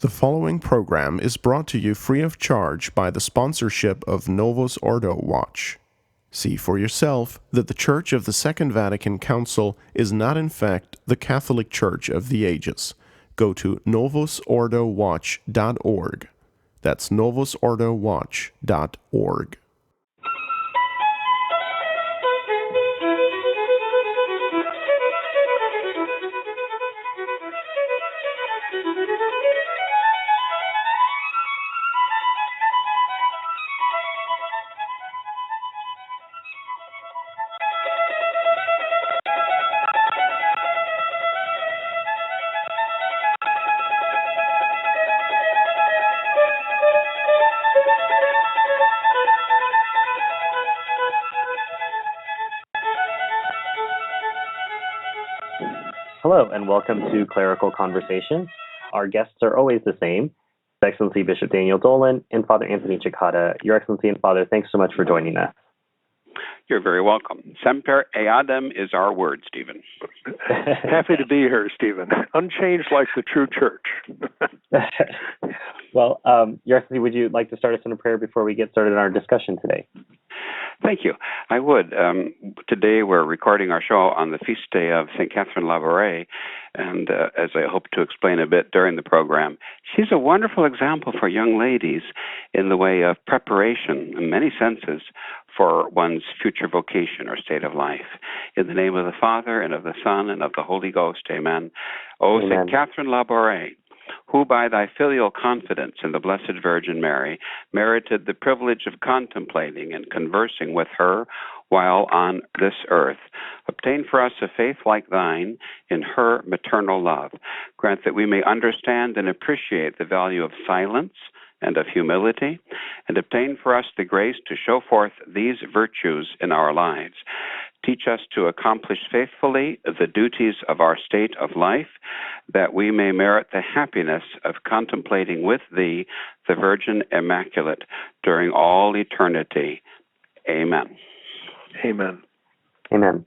The following program is brought to you free of charge by the sponsorship of Novus Ordo Watch. See for yourself that the Church of the Second Vatican Council is not in fact the Catholic Church of the ages. Go to novusordowatch.org. That's novusordowatch.org. Hello, and welcome to Clerical Conversations. Our guests are always the same, His Excellency Bishop Daniel Dolan and Father Anthony Cekada. Your Excellency and Father, thanks so much for joining us. You're very welcome. Semper eadem is our word, Stephen. Happy to be here, Stephen. Unchanged like the true church. Well, Your Excellency, would you like to start us in a prayer before we get started in our discussion today? Thank you. I would. Today we're recording our show on the feast day of St. Catherine Labouré, and as I hope to explain a bit during the program, she's a wonderful example for young ladies in the way of preparation, in many senses, for one's future vocation or state of life. In the name of the Father, and of the Son, and of the Holy Ghost, amen. O St. Catherine Labouré, who by thy filial confidence in the Blessed Virgin Mary merited the privilege of contemplating and conversing with her while on this earth, obtain for us a faith like thine in her maternal love. Grant that we may understand and appreciate the value of silence and of humility, and obtain for us the grace to show forth these virtues in our lives. Teach us to accomplish faithfully the duties of our state of life, that we may merit the happiness of contemplating with thee, the Virgin Immaculate, during all eternity. Amen. Amen. Amen.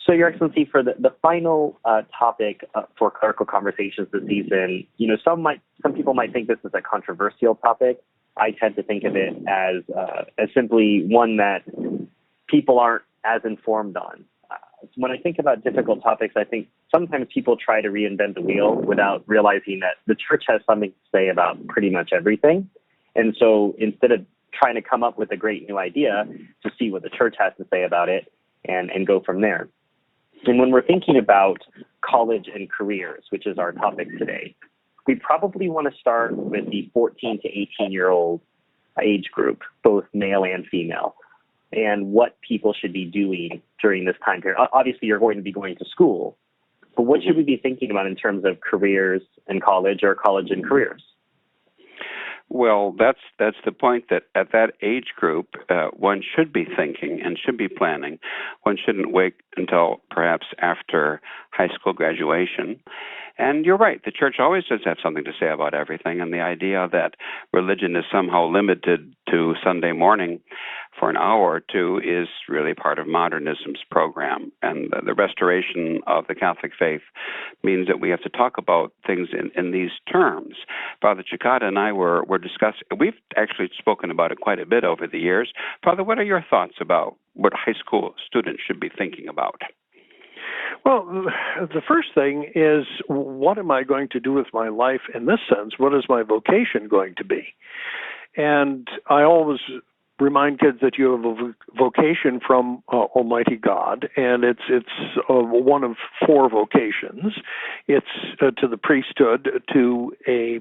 So, Your Excellency, for the final topic for Clerical Conversations this season, some people might think this is a controversial topic. I tend to think of it as simply one that people aren't as informed on. When I think about difficult topics, I think sometimes people try to reinvent the wheel without realizing that the Church has something to say about pretty much everything. And so instead of trying to come up with a great new idea, to see what the Church has to say about it and go from there. And when we're thinking about college and careers, which is our topic today, we probably want to start with the 14 to 18-year-old age group, both male and female, and what people should be doing during this time period. Obviously, you're going to be going to school, but what should we be thinking about in terms of careers and college, or college and careers? Well, that's the point, that at that age group, one should be thinking and should be planning. One shouldn't wait until perhaps after high school graduation. And you're right, the Church always does have something to say about everything, and the idea that religion is somehow limited to Sunday morning for an hour or two is really part of modernism's program. And the restoration of the Catholic faith means that we have to talk about things in these terms. Father Cekada and I were discussing, we've actually spoken about it quite a bit over the years. Father, what are your thoughts about what high school students should be thinking about? Well, the first thing is, what am I going to do with my life in this sense? What is my vocation going to be? And I always remind kids that you have a vocation from Almighty God, and it's one of four vocations. It's to the priesthood, to a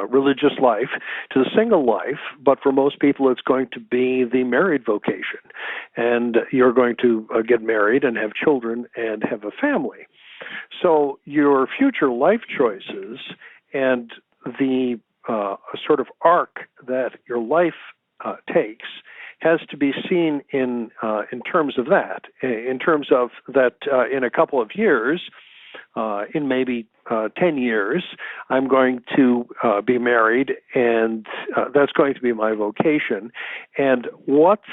religious life, to the single life, but for most people it's going to be the married vocation. And you're going to get married and have children and have a family. So your future life choices and the sort of arc that your life takes has to be seen in terms of that, in terms of that in a couple of years, in maybe 10 years, I'm going to be married, and that's going to be my vocation. And what's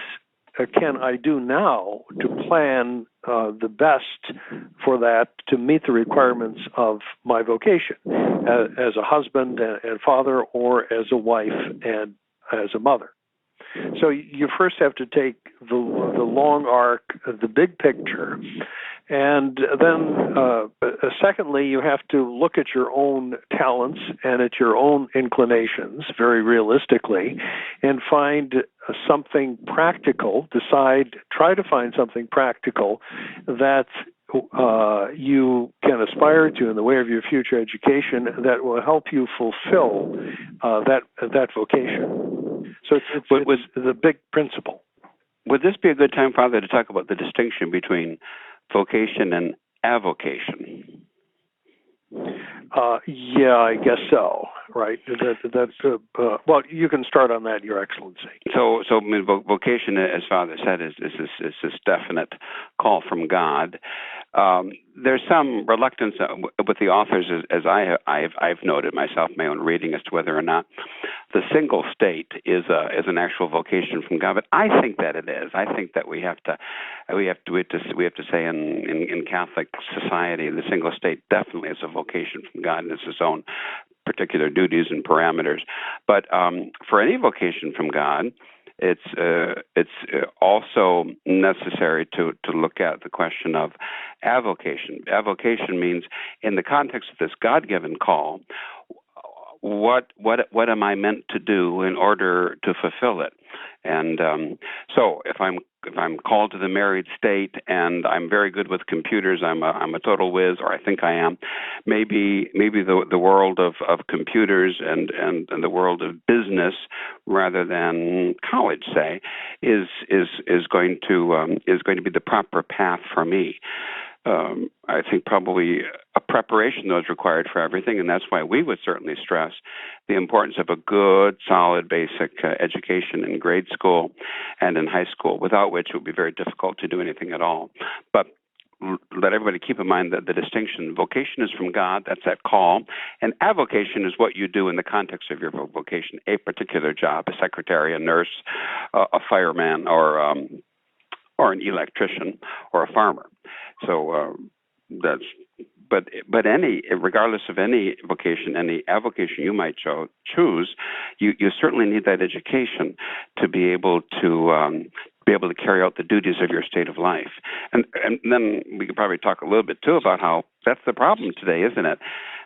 can I do now to plan the best for that to meet the requirements of my vocation as a husband and father, or as a wife and as a mother. So you first have to take the long arc, the big picture, and then secondly, you have to look at your own talents and at your own inclinations very realistically and find something practical, try to find something practical that you can aspire to in the way of your future education that will help you fulfill that vocation. So it's the big principle. Would this be a good time, Father, to talk about the distinction between vocation and avocation? Yeah, I guess so. Right. Well, you can start on that, Your Excellency. So I mean, vocation, as Father said, is this definite call from God. There's some reluctance with the authors, as I've noted myself, my own reading, as to whether or not the single state is an actual vocation from God. But I think that it is. I think that we have to say in Catholic society, the single state definitely is a vocation from God, and it's its own particular duties and parameters. But for any vocation from God, it's also necessary to look at the question of avocation. Avocation means, in the context of this God-given call, what am I meant to do in order to fulfill it? And so if I'm called to the married state and I'm very good with computers, I'm a total whiz, or I think I am, maybe the world of computers and the world of business, rather than college, say, is going to be the proper path for me. I think probably a preparation, though, is required for everything, and that's why we would certainly stress the importance of a good, solid, basic education in grade school and in high school, without which it would be very difficult to do anything at all. But let everybody keep in mind that the distinction: vocation is from God, that's that call, and avocation is what you do in the context of your vocation, a particular job, a secretary, a nurse, a fireman, or an electrician, or a farmer. So that's, but any, regardless of any vocation, any avocation you might choose, you certainly need that education to be able to carry out the duties of your state of life. And then we could probably talk a little bit too about how that's the problem today, isn't it?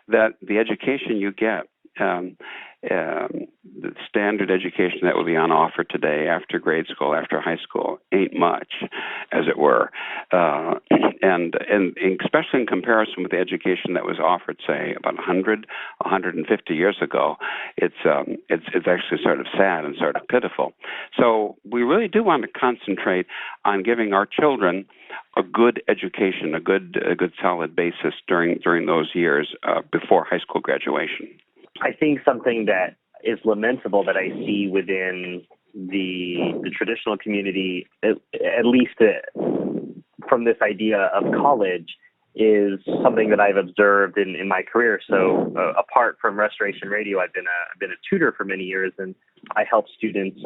That the education you get, the standard education that would be on offer today after grade school, after high school, ain't much, as it were, and especially in comparison with the education that was offered, say, about 150 years ago, it's actually sort of sad and sort of pitiful. So we really do want to concentrate on giving our children a good education, a good solid basis during those years before high school graduation. I think something that is lamentable that I see within the traditional community, at least from this idea of college, is something that I've observed in my career. So apart from Restoration Radio, I've been a tutor for many years, and I help students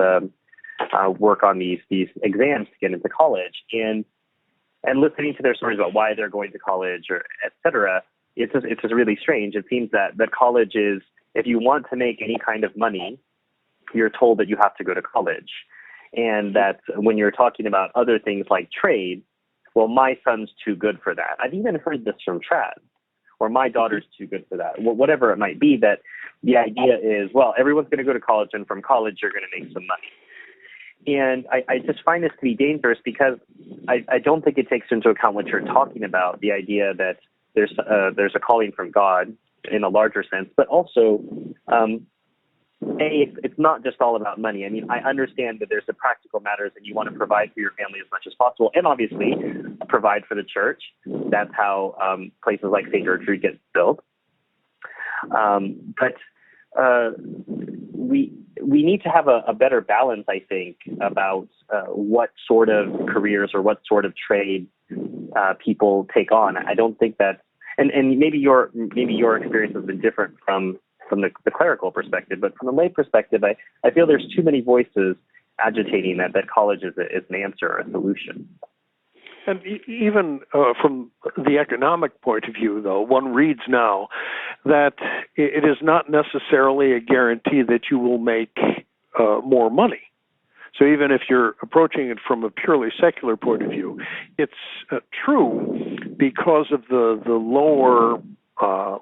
work on these exams to get into college. And listening to their stories about why they're going to college, or et cetera, it's just really strange. It seems that college is, if you want to make any kind of money, you're told that you have to go to college. And that when you're talking about other things like trade, well, my son's too good for that. I've even heard this from trad, or my daughter's too good for that. Whatever it might be, that the idea is, well, everyone's going to go to college, and from college you're going to make some money. And I just find this to be dangerous, because I don't think it takes into account what you're talking about, the idea that there's a calling from God in a larger sense, but also, it's not just all about money. I mean, I understand that there's the practical matters, and you want to provide for your family as much as possible, and obviously provide for the church. That's how places like St. Gertrude get built. But we need to have a better balance, I think, about what sort of careers or what sort of trade people take on. I don't think that. And maybe your experience has been different from the clerical perspective, but from the lay perspective, I feel there's too many voices agitating that college is an answer or a solution. And even from the economic point of view, though, one reads now that it is not necessarily a guarantee that you will make more money. So even if you're approaching it from a purely secular point of view, it's true because of the lower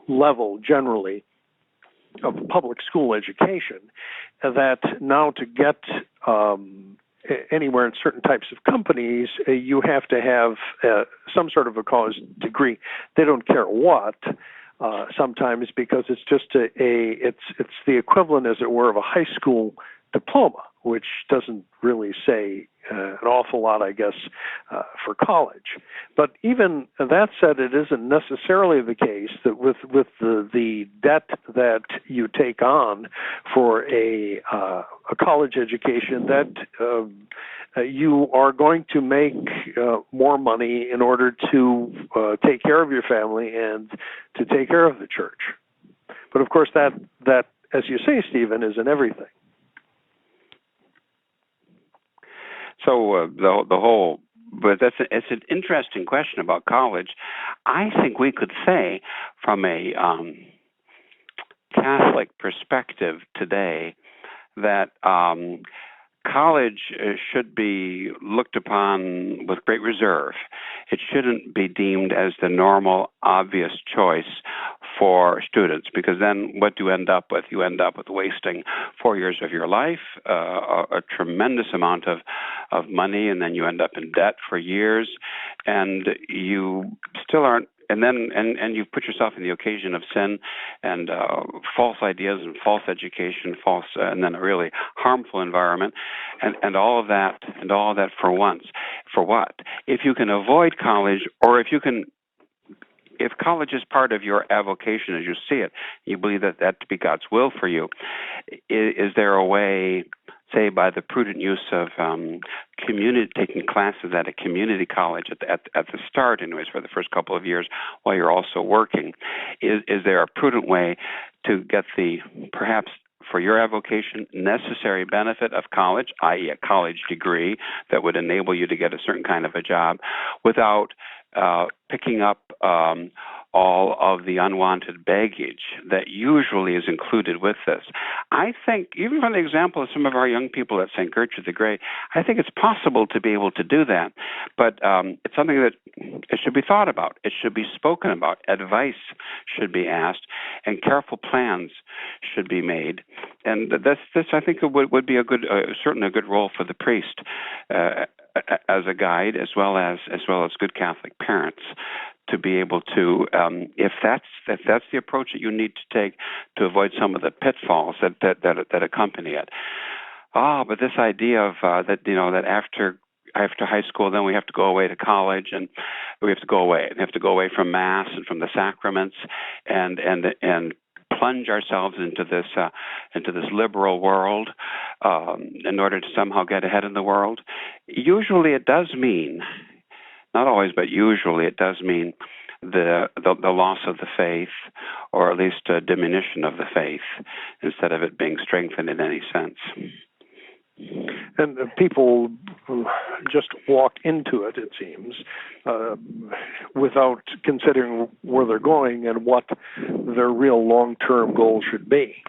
level generally of public school education, that now to get anywhere in certain types of companies, you have to have some sort of a college degree. They don't care what. Sometimes because it's just it's the equivalent, as it were, of a high school diploma, which doesn't really say an awful lot, I guess, for college. But even that said, it isn't necessarily the case that with the debt that you take on for a college education that you are going to make more money in order to take care of your family and to take care of the church. But of course, that as you say, Stephen, isn't everything. So but it's an interesting question about college. I think we could say, from a Catholic perspective today, that college should be looked upon with great reserve. It shouldn't be deemed as the normal, obvious choice for students, because then what do you end up with? You end up with wasting 4 years of your life, a tremendous amount of money, and then you end up in debt for years, and you still aren't. And then, and you've put yourself in the occasion of sin and false ideas and false education, and then a really harmful environment, and all of that for once. For what? If you can avoid college, or if college is part of your avocation as you see it, you believe that to be God's will for you, is there a way, say, by the prudent use of taking classes at a community college at the start, anyways, for the first couple of years while you're also working, is there a prudent way to get the, perhaps for your avocation, necessary benefit of college, i.e. a college degree that would enable you to get a certain kind of a job, without picking up all of the unwanted baggage that usually is included with this? I think, even from the example of some of our young people at St. Gertrude the Great, I think it's possible to be able to do that. But it's something that it should be thought about. It should be spoken about. Advice should be asked, and careful plans should be made. And this I think would be a good, certainly a good role for the priest as a guide, as well as good Catholic parents, to be able to, if that's the approach that you need to take to avoid some of the pitfalls that accompany it. But this idea of that after high school, then we have to go away to college, and we have to go away from Mass and from the sacraments, and plunge ourselves into this liberal world in order to somehow get ahead in the world. Usually, it does mean, not always, but usually it does mean the loss of the faith, or at least a diminution of the faith, instead of it being strengthened in any sense. And people just walk into it, it seems, without considering where they're going and what their real long-term goal should be.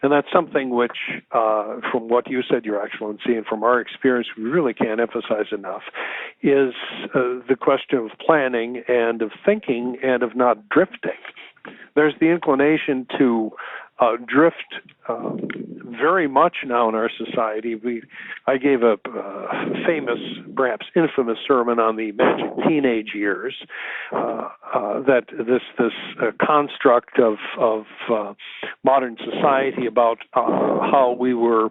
And that's something which, from what you said, Your Excellency, and from our experience, we really can't emphasize enough, is the question of planning and of thinking and of not drifting. There's the inclination to drift very much now in our society. I gave a famous, perhaps infamous sermon on the magic teenage years, that this construct of modern society about how we were,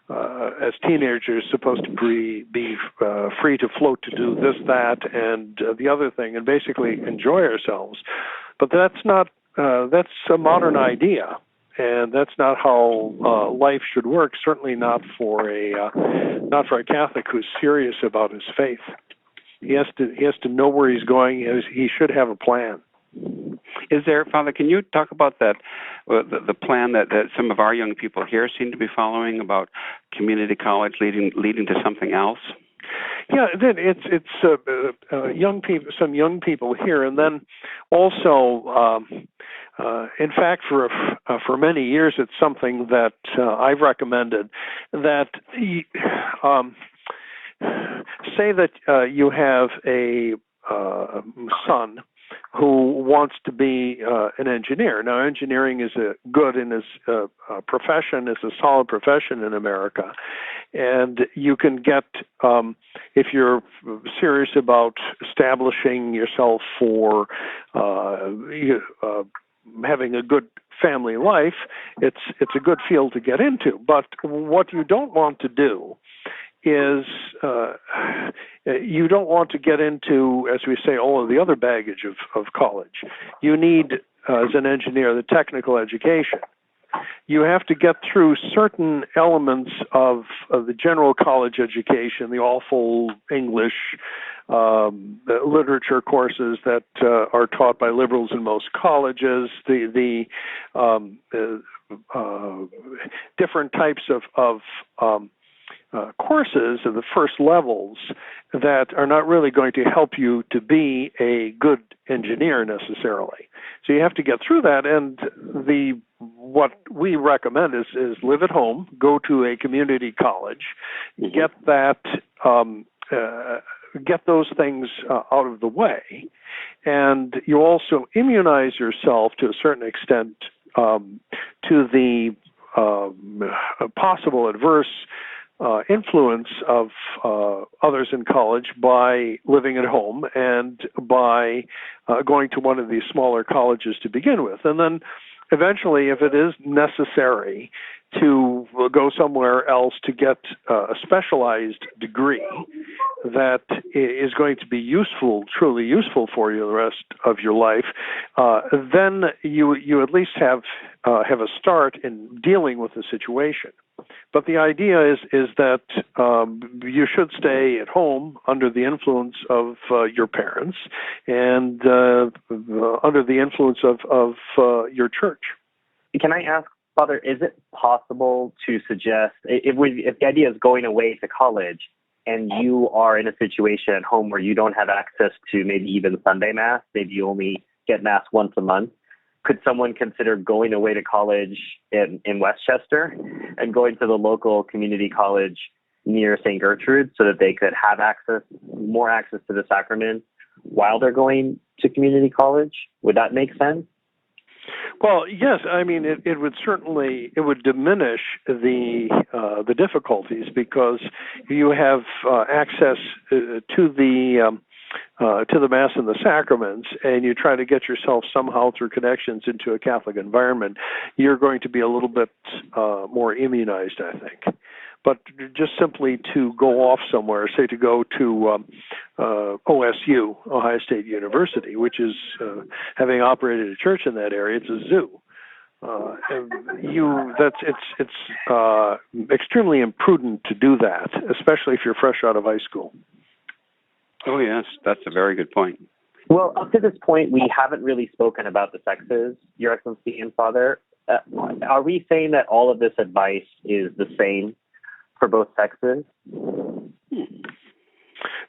as teenagers, supposed to be free to float, to do this, that, and the other thing, and basically enjoy ourselves. But that's not, that's a modern idea. And that's not how life should work. Certainly not for a Catholic who's serious about his faith. He has to know where he's going. He should have a plan. Is there, Father, can you talk about that, the plan that some of our young people here seem to be following about community college leading to something else? Yeah, it's young people, some young people here, and then also, in fact, for many years, it's something that I've recommended. That say that you have a son who wants to be an engineer. Now, engineering is good in his profession, is a solid profession in America. And you can get, if you're serious about establishing yourself for having a good family life, it's a good field to get into. But what you don't want to do is you don't want to get into, as we say, all of the other baggage of college. You need, as an engineer, the technical education. You have to get through certain elements of the general college education, the awful English, literature courses that are taught by liberals in most colleges, the different types of courses of the first levels that are not really going to help you to be a good engineer necessarily. So you have to get through that, and what we recommend is live at home, go to a community college, get that, get those things out of the way, and you also immunize yourself to a certain extent to the possible adverse influence of others in college by living at home and by going to one of these smaller colleges to begin with. And then eventually, if it is necessary to go somewhere else to get a specialized degree that is going to be useful, truly useful for you the rest of your life, then you at least have a start in dealing with the situation. But the idea is that you should stay at home under the influence of your parents and under the influence of your church. Can I ask, Father, is it possible to suggest, if the idea is going away to college and you are in a situation at home where you don't have access to maybe even Sunday Mass, maybe you only get Mass once a month, could someone consider going away to college in Westchester and going to the local community college near St. Gertrude so that they could have more access to the sacrament while they're going to community college? Would that make sense? Well, yes. I mean, it would certainly diminish the difficulties because you have access to the Mass and the sacraments, and you try to get yourself somehow through connections into a Catholic environment. You're going to be a little bit more immunized, I think. But just simply to go off somewhere, say to go to OSU, Ohio State University, which is having operated a church in that area, it's a zoo. It's extremely imprudent to do that, especially if you're fresh out of high school. Oh yes, that's a very good point. Well, up to this point, we haven't really spoken about the sexes, Your Excellency and Father. Are we saying that all of this advice is the same for both sexes?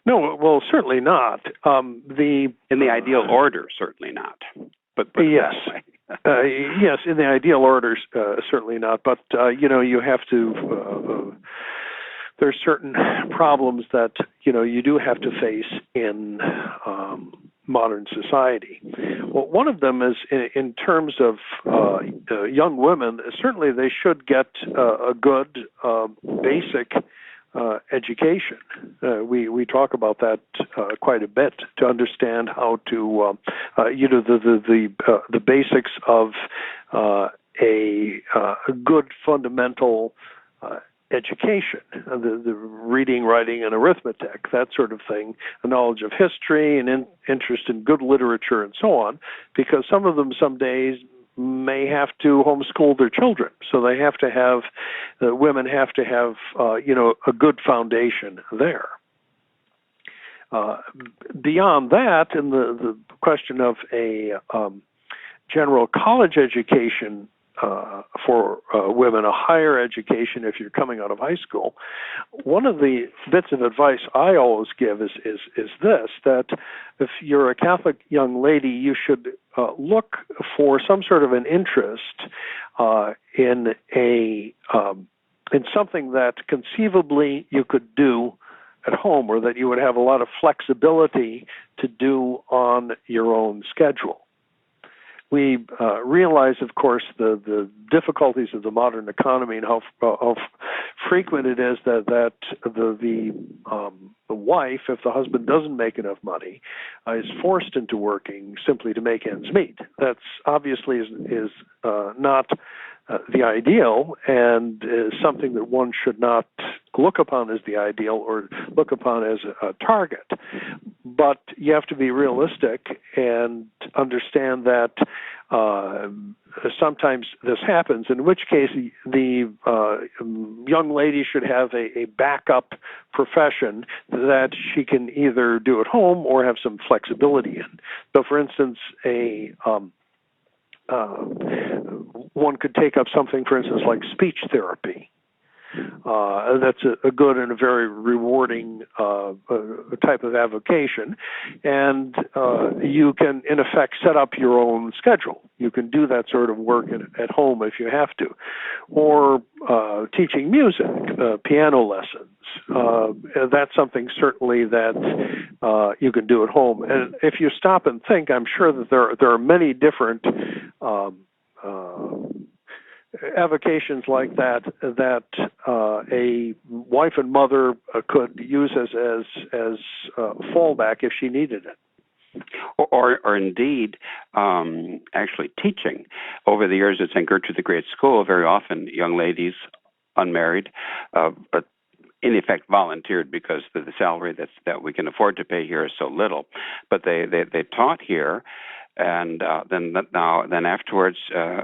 No, well, certainly not. In the ideal order, certainly not. But yes, yes, in the ideal order, certainly not. But you have to. There's certain problems that you do have to face in modern society. Well, one of them is in terms of young women. Certainly, they should get a good basic education. We talk about that quite a bit to understand how to the basics of a good fundamental education, the reading, writing, and arithmetic, that sort of thing, a knowledge of history and interest in good literature and so on, because some of them some days may have to homeschool their children. So they have to have, women have to have, a good foundation there. Beyond that, in the question of general college education for women, a higher education if you're coming out of high school, one of the bits of advice I always give is this, that if you're a Catholic young lady, you should look for some sort of an interest in something that conceivably you could do at home, or that you would have a lot of flexibility to do on your own schedule. We realize, of course, the difficulties of the modern economy and how frequent it is that the wife, if the husband doesn't make enough money, is forced into working simply to make ends meet. That's obviously is not the ideal, and is something that one should not look upon as the ideal or look upon as a target. But you have to be realistic and understand that sometimes this happens, in which case the young lady should have a backup profession that she can either do at home or have some flexibility in. So, for instance, one could take up something, for instance, like speech therapy. That's a good and a very rewarding type of avocation, and you can, in effect, set up your own schedule. You can do that sort of work at home if you have to, or teaching music, piano lessons. That's something certainly that you can do at home. And if you stop and think, I'm sure that there are many different avocations like that a wife and mother could use as fallback if she needed it. Or indeed, actually teaching. Over the years at St. Gertrude the Great School, very often young ladies, unmarried, but in effect volunteered because the salary that we can afford to pay here is so little. But they taught here. And then afterwards,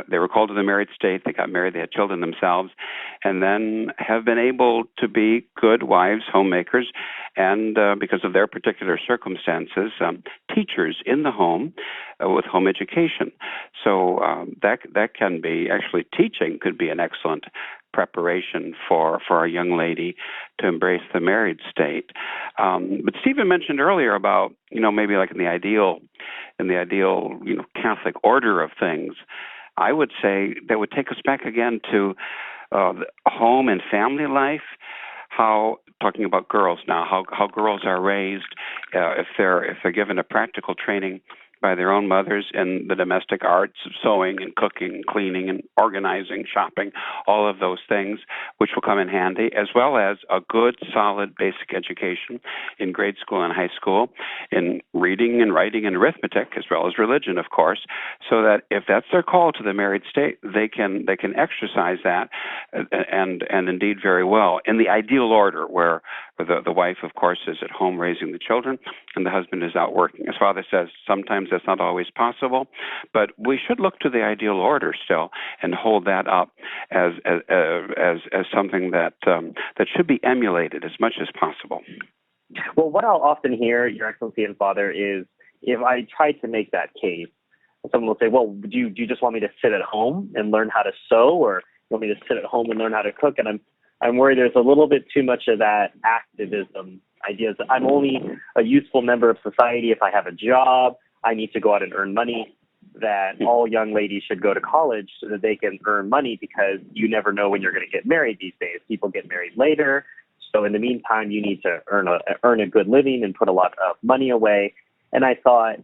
they were called to the married state. They got married. They had children themselves, and then have been able to be good wives, homemakers, and because of their particular circumstances, teachers in the home with home education. So that can be, actually teaching could be an excellent preparation for a young lady to embrace the married state. But Stephen mentioned earlier about, maybe like in the ideal, Catholic order of things. I would say that would take us back again to home and family life. How, talking about girls now, how girls are raised, if they're given a practical training by their own mothers in the domestic arts of sewing and cooking, cleaning and organizing, shopping, all of those things, which will come in handy, as well as a good, solid basic education in grade school and high school, in reading and writing and arithmetic, as well as religion, of course, so that if that's their call to the married state, they can exercise that, and indeed very well, in the ideal order, where the wife, of course, is at home raising the children, and the husband is out working. As Father says, sometimes that's not always possible, but we should look to the ideal order still and hold that up as something that should be emulated as much as possible. Well, what I'll often hear, Your Excellency and Father, is if I try to make that case, someone will say, well, do you just want me to sit at home and learn how to sew, or you want me to sit at home and learn how to cook? And I'm worried there's a little bit too much of that activism ideas. I'm only a useful member of society if I have a job. I need to go out and earn money, that all young ladies should go to college so that they can earn money, because you never know when you're going to get married these days. People get married later. So in the meantime, you need to earn a good living and put a lot of money away. And I thought,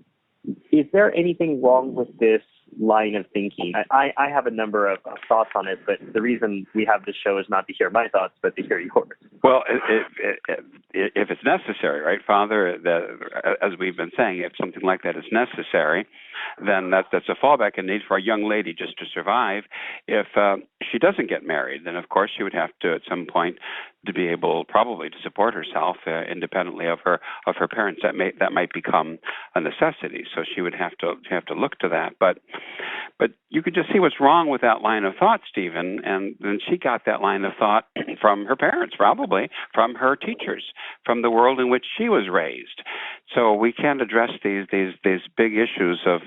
is there anything wrong with this line of thinking? I have a number of thoughts on it, but the reason we have this show is not to hear my thoughts, but to hear yours. Well, if it's necessary, right, Father, as we've been saying, if something like that is necessary, then that's a fallback and need for a young lady just to survive. If she doesn't get married, then of course she would have to at some point to be able probably to support herself independently of her parents. That might become a necessity. So she would have to look to that. But you could just see what's wrong with that line of thought, Stephen. And then she got that line of thought from her parents, probably from her teachers, from the world in which she was raised. So we can't address these big issues of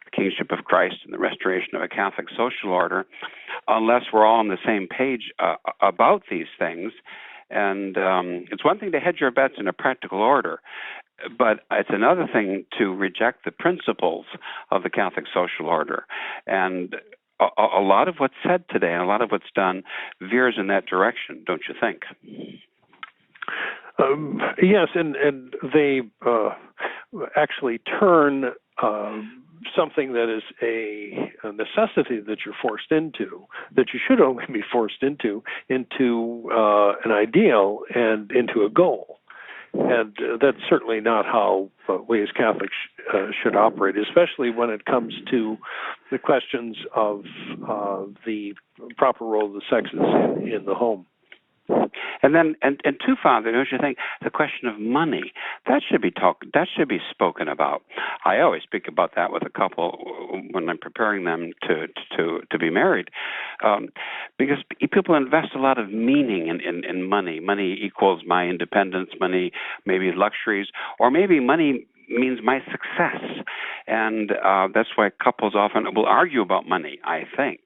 the kingship of Christ and the restoration of a Catholic social order unless we're all on the same page about these things. And it's one thing to hedge your bets in a practical order, but it's another thing to reject the principles of the Catholic social order. And a lot of what's said today and a lot of what's done veers in that direction, don't you think? Yes, and they actually turn something that is a necessity that you're forced into, that you should only be forced into an ideal and into a goal. And that's certainly not how we as Catholics should operate, especially when it comes to the questions of the proper role of the sexes in the home. And then, and too, Father, don't you think the question of money that should be spoken about? I always speak about that with a couple when I'm preparing them to be married, because people invest a lot of meaning in money. Money equals my independence. Money maybe luxuries, or maybe money means my success, and that's why couples often will argue about money. I think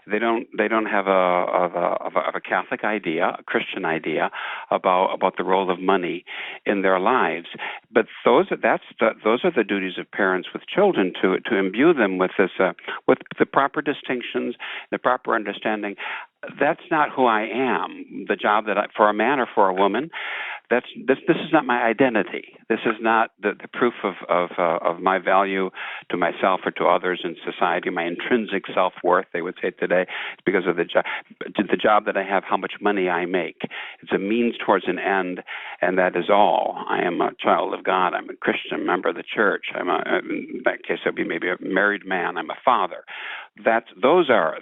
they don't have a Catholic idea, a Christian idea about the role of money in their lives. But those are the duties of parents with children, to imbue them with this with the proper distinctions, the proper understanding. That's not who I am. The job that for a man or for a woman, this is not my identity. This is not the proof of my value to myself or to others in society. My intrinsic self-worth, they would say today, is because of the job that I have, how much money I make. It's a means towards an end, and that is all. I am a child of God. I'm a Christian member of the church. In that case, I'd be maybe a married man. I'm a father. Those are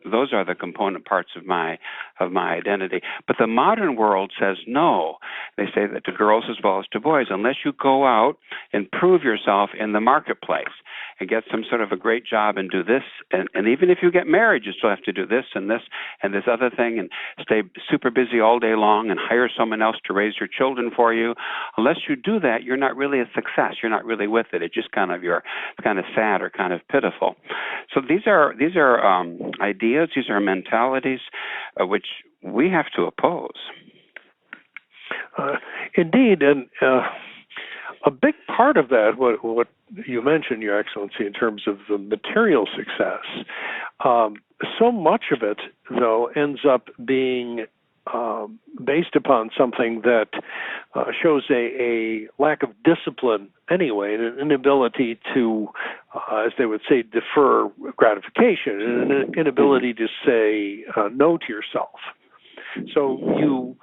the component parts of my identity. But the modern world says no. They say that to girls as well as to boys, unless you go out and prove yourself in the marketplace and get some sort of a great job and do this, and even if you get married, you still have to do this and this and this other thing, and stay super busy all day long and hire someone else to raise your children for you. Unless you do that, you're not really a success. You're not really with it. It's just you're kind of sad or kind of pitiful. So these are ideas, these are mentalities which we have to oppose. Indeed, and a big part of that, what you mentioned, Your Excellency, in terms of the material success, so much of it, though, ends up being based upon something that shows a lack of discipline anyway, an inability to, as they would say, defer gratification, and an inability to say no to yourself. So you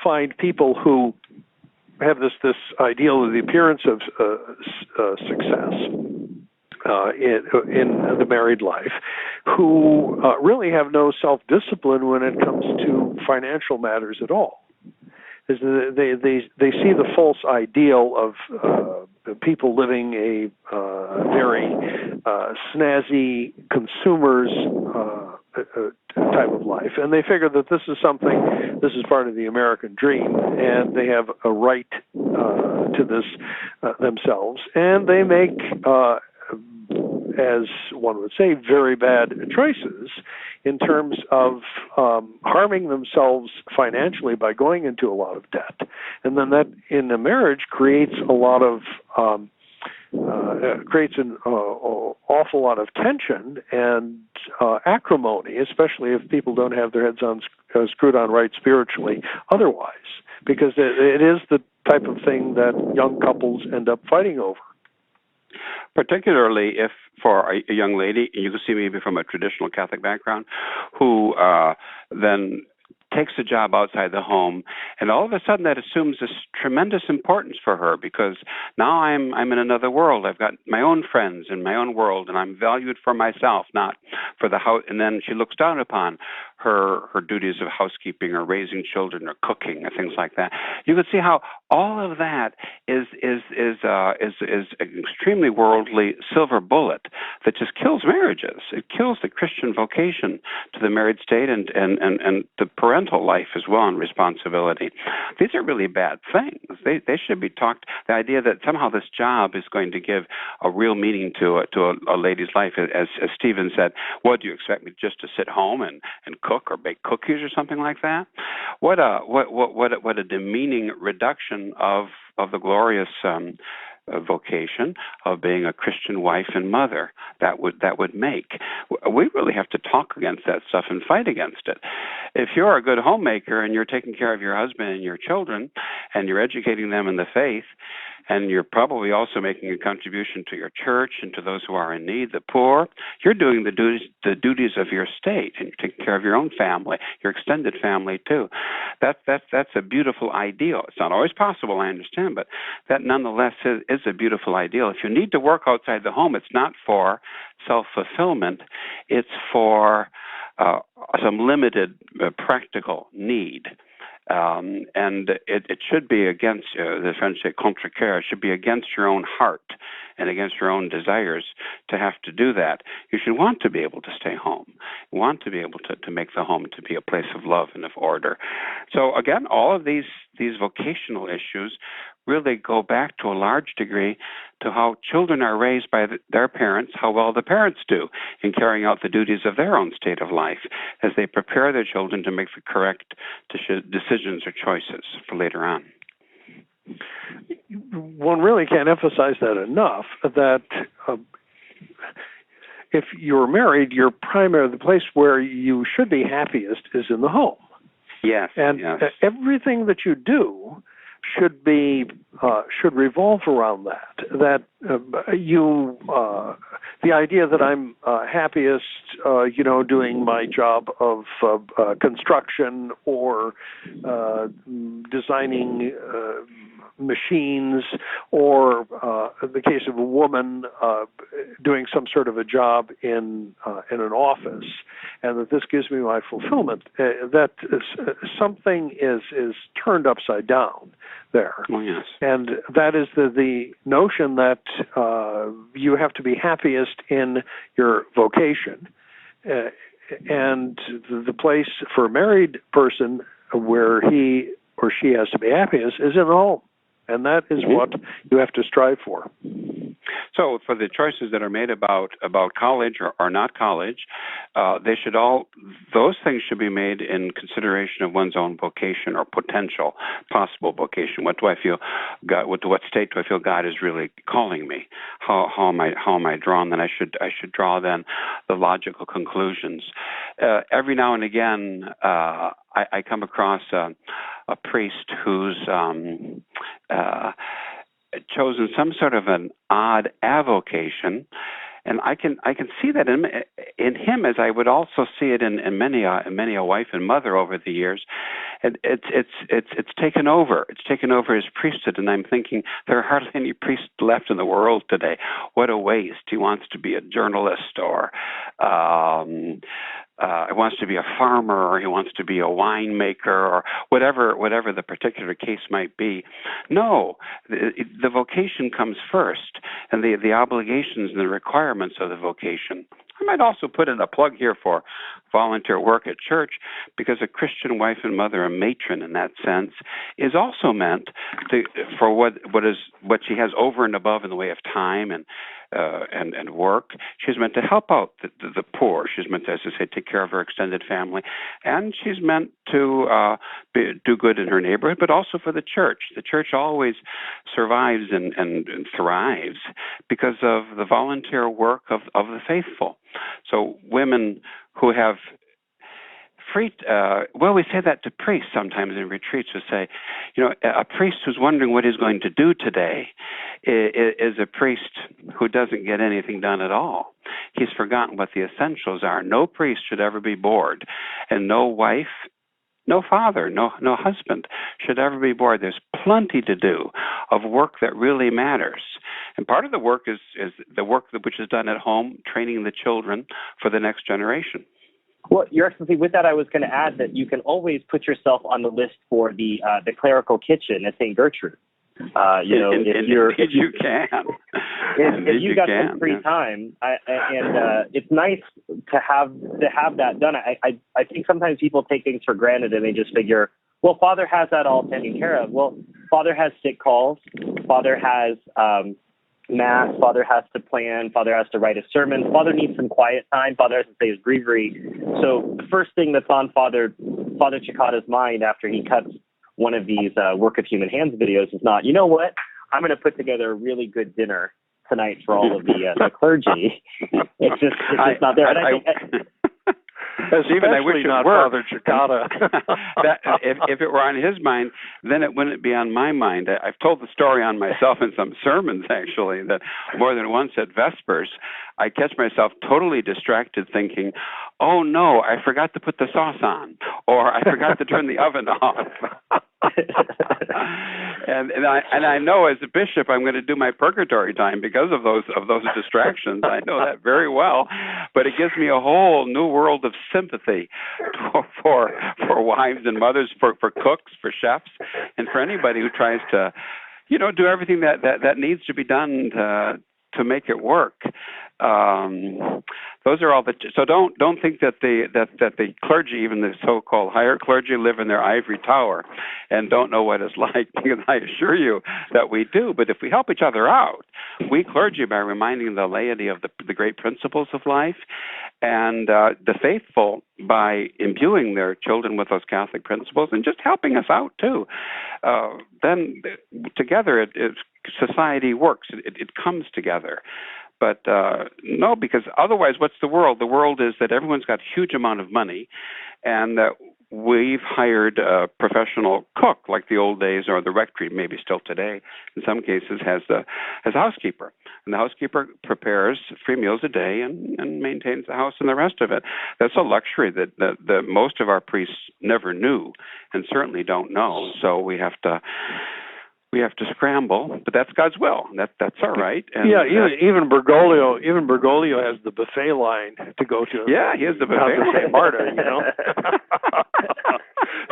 find people who have this ideal of the appearance of success in the married life, who really have no self-discipline when it comes to financial matters at all. They see the false ideal of people living a very snazzy consumer's type of life, and they figure that this is part of the American dream, and they have a right to this themselves, and they make, as one would say, very bad choices in terms of harming themselves financially by going into a lot of debt. And then that in a marriage creates a lot of creates an awful lot of tension and acrimony, especially if people don't have their heads screwed on right spiritually otherwise, because it is the type of thing that young couples end up fighting over. Particularly if for a young lady, you can see maybe from a traditional Catholic background, who then takes a job outside the home, and all of a sudden that assumes this tremendous importance for her, because now I'm in another world. I've got my own friends in my own world, and I'm valued for myself, not for the house. And then she looks down upon her duties of housekeeping or raising children or cooking or things like that. You can see how all of that is an extremely worldly silver bullet that just kills marriages. It kills the Christian vocation to the married state and the parental life as well and responsibility. These are really bad things. They should be talked. The idea that somehow this job is going to give a real meaning to a lady's life, as Stephen said. What do you expect me just to sit home and cook or bake cookies or something like that? What a demeaning reduction of the glorious vocation of being a Christian wife and mother that would make. We really have to talk against that stuff and fight against it. If you're a good homemaker and you're taking care of your husband and your children and you're educating them in the faith, and you're probably also making a contribution to your church and to those who are in need, the poor, you're doing the duties of your state, and you're taking care of your own family, your extended family too. That's a beautiful ideal. It's not always possible, I understand, but that nonetheless is a beautiful ideal. If you need to work outside the home, it's not for self-fulfillment. It's for some limited practical need. And it should be against, the French say contre cœur, it should be against your own heart and against your own desires to have to do that. You should want to be able to stay home, want to be able to make the home to be a place of love and of order. So again, all of these vocational issues really go back to a large degree to how children are raised by their parents, how well the parents do in carrying out the duties of their own state of life as they prepare their children to make the correct decisions or choices for later on. One really can't emphasize that enough, that if you're married, the place where you should be happiest is in the home. Yes. And yes. Everything that you do should revolve around that. That the idea that I'm happiest, doing my job of construction or designing machines, or in the case of a woman doing some sort of a job in an office, and that this gives me my fulfillment. That is, something is turned upside down there. Oh, yes. And that is the notion that you have to be happiest in your vocation. And the place for a married person where he or she has to be happiest is in the home. And that is what you have to strive for. So for the choices that are made about college or not college, those things should be made in consideration of one's own vocation or potential possible vocation. What do I feel God, to what state do I feel God is really calling me? How am I drawn? Then I should draw then the logical conclusions. Every now and again, I come across a priest who's chosen some sort of an odd avocation, and I can see that in him, as I would also see it in many a wife and mother over the years. And it's taken over. It's taken over his priesthood, and I'm thinking there are hardly any priests left in the world today. What a waste! He wants to be a journalist, or he wants to be a farmer, or he wants to be a winemaker, or whatever the particular case might be. No, the vocation comes first, and the obligations and the requirements of the vocation. I might also put in a plug here for volunteer work at church, because a Christian wife and mother, a matron in that sense, is also meant for what she has over and above in the way of time and work. She's meant to help out the poor. She's meant to, as I say, take care of her extended family, and she's meant to do good in her neighborhood, but also for the church. The church always survives and thrives because of the volunteer work of the faithful. So women who have we say that to priests sometimes in retreats. We say, a priest who's wondering what he's going to do today is a priest who doesn't get anything done at all. He's forgotten what the essentials are. No priest should ever be bored, and no wife, no father, no husband should ever be bored. There's plenty to do of work that really matters. And part of the work is the work which is done at home, training the children for the next generation. Well, Your Excellency, with that, I was going to add that you can always put yourself on the list for the clerical kitchen at St. Gertrude. If you can, if you got some free time, it's nice to have that done. I think sometimes people take things for granted and they just figure, well, Father has that all taken care of. Well, Father has sick calls. Father has Mass. Father has to plan. Father has to write a sermon. Father needs some quiet time. Father has to say his breviary. So the first thing that's on Father Cekada's mind after he cuts one of these work of human hands videos is not, you know what, I'm going to put together a really good dinner tonight for all of the clergy. It's just not there. Especially I wish not Father Cekada. If it were on his mind, then it wouldn't be on my mind. I've told the story on myself in some sermons, actually, that more than once at Vespers, I catch myself totally distracted thinking, oh no, I forgot to put the sauce on, or I forgot to turn the oven off. and I know as a bishop I'm going to do my purgatory time because of those distractions. I know that very well, but it gives me a whole new world of sympathy for wives and mothers, for cooks, for chefs, and for anybody who tries to, do everything that needs to be done to make it work. Those are all so don't think that the clergy, even the so-called higher clergy, live in their ivory tower and don't know what it's like, because I assure you that we do. But if we help each other out, we clergy, by reminding the laity of the great principles of life, and the faithful by imbuing their children with those Catholic principles and just helping us out too, then together society works. It comes together. But no, because otherwise, what's the world? The world is that everyone's got a huge amount of money, and that we've hired a professional cook, like the old days, or the rectory, maybe still today, in some cases, has a housekeeper. And the housekeeper prepares 3 meals a day and maintains the house and the rest of it. That's a luxury that most of our priests never knew and certainly don't know. So we have to scramble, but that's God's will. That's all right. And even Bergoglio has the buffet line to go to. Yeah, he has the buffet line. Marta,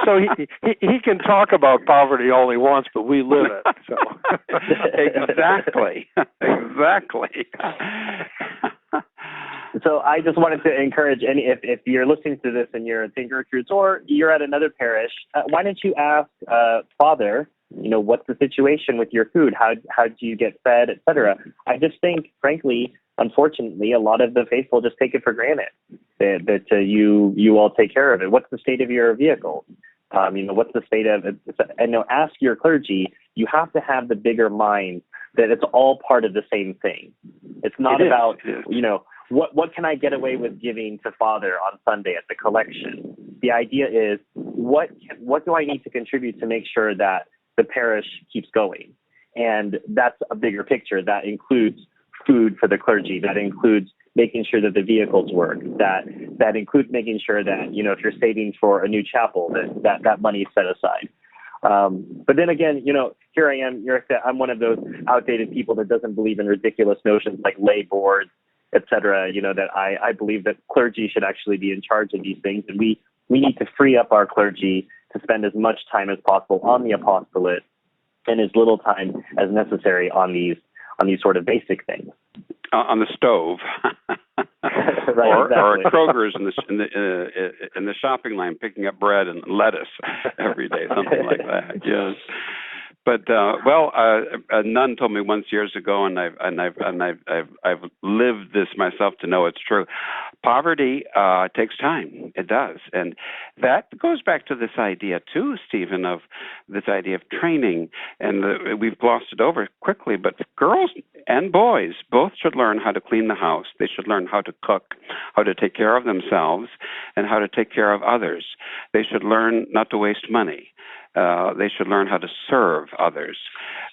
So he can talk about poverty all he wants, but we live it. So exactly. So I just wanted to encourage if you're listening to this and you're at St. Gertrude's or you're at another parish, why don't you ask Father, what's the situation with your food? How do you get fed, etc. I just think, frankly, unfortunately, a lot of the faithful just take it for granted that you all take care of it. What's the state of your vehicle? What's the state of it? And ask your clergy. You have to have the bigger mind that it's all part of the same thing. It's not about what can I get away with giving to Father on Sunday at the collection. The idea is what do I need to contribute to make sure that the parish keeps going? And that's a bigger picture. That includes food for the clergy. That includes making sure that the vehicles work. That includes making sure that, if you're saving for a new chapel, that money is set aside. But then again, here I am, I'm one of those outdated people that doesn't believe in ridiculous notions like lay boards, etc. That I believe that clergy should actually be in charge of these things. And we need to free up our clergy to spend as much time as possible on the apostolate and as little time as necessary on these sort of basic things. On the stove, right, or exactly. at Kroger's in the shopping line picking up bread and lettuce every day, something like that. Yes. But a nun told me once years ago, and I've lived this myself to know it's true. Poverty takes time. It does, and that goes back to this idea too, Stephen, of this idea of training. And we've glossed it over quickly, but girls and boys both should learn how to clean the house. They should learn how to cook, how to take care of themselves, and how to take care of others. They should learn not to waste money. They should learn how to serve others.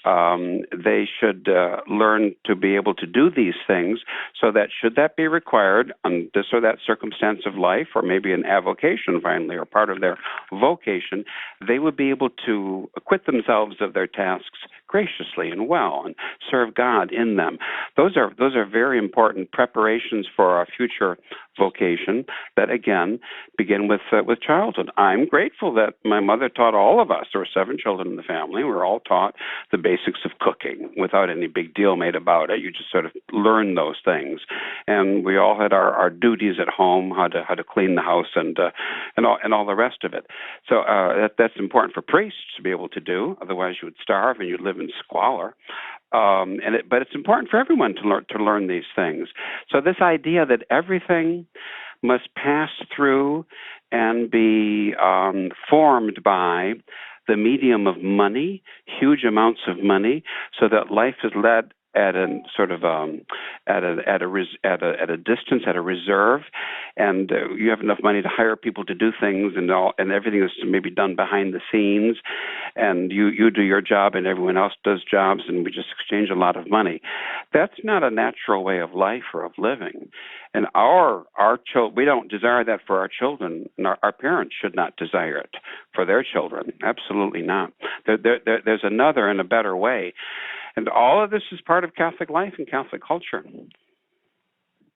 They should learn to be able to do these things so that should that be required on this or that circumstance of life, or maybe an avocation finally, or part of their vocation, they would be able to acquit themselves of their tasks graciously and well and serve God in them. Those are very important preparations for our future vocation that, again, begin with childhood. I'm grateful that my mother taught all of us. There were 7 children in the family. We were all taught the basics of cooking without any big deal made about it. You just sort of learn those things. And we all had our duties at home, how to clean the house and all the rest of it. So that's important for priests to be able to do. Otherwise, you would starve and you'd live in squalor. But it's important for everyone to learn these things. So this idea that everything must pass through and be formed by the medium of money, huge amounts of money, so that life is led at a sort of at a distance, at a reserve, and you have enough money to hire people to do things, and everything is maybe done behind the scenes, and you do your job and everyone else does jobs, and we just exchange a lot of money. That's not a natural way of life or of living, and our children, we don't desire that for our children, and our parents should not desire it for their children. Absolutely not. There's another and a better way. And all of this is part of Catholic life and Catholic culture.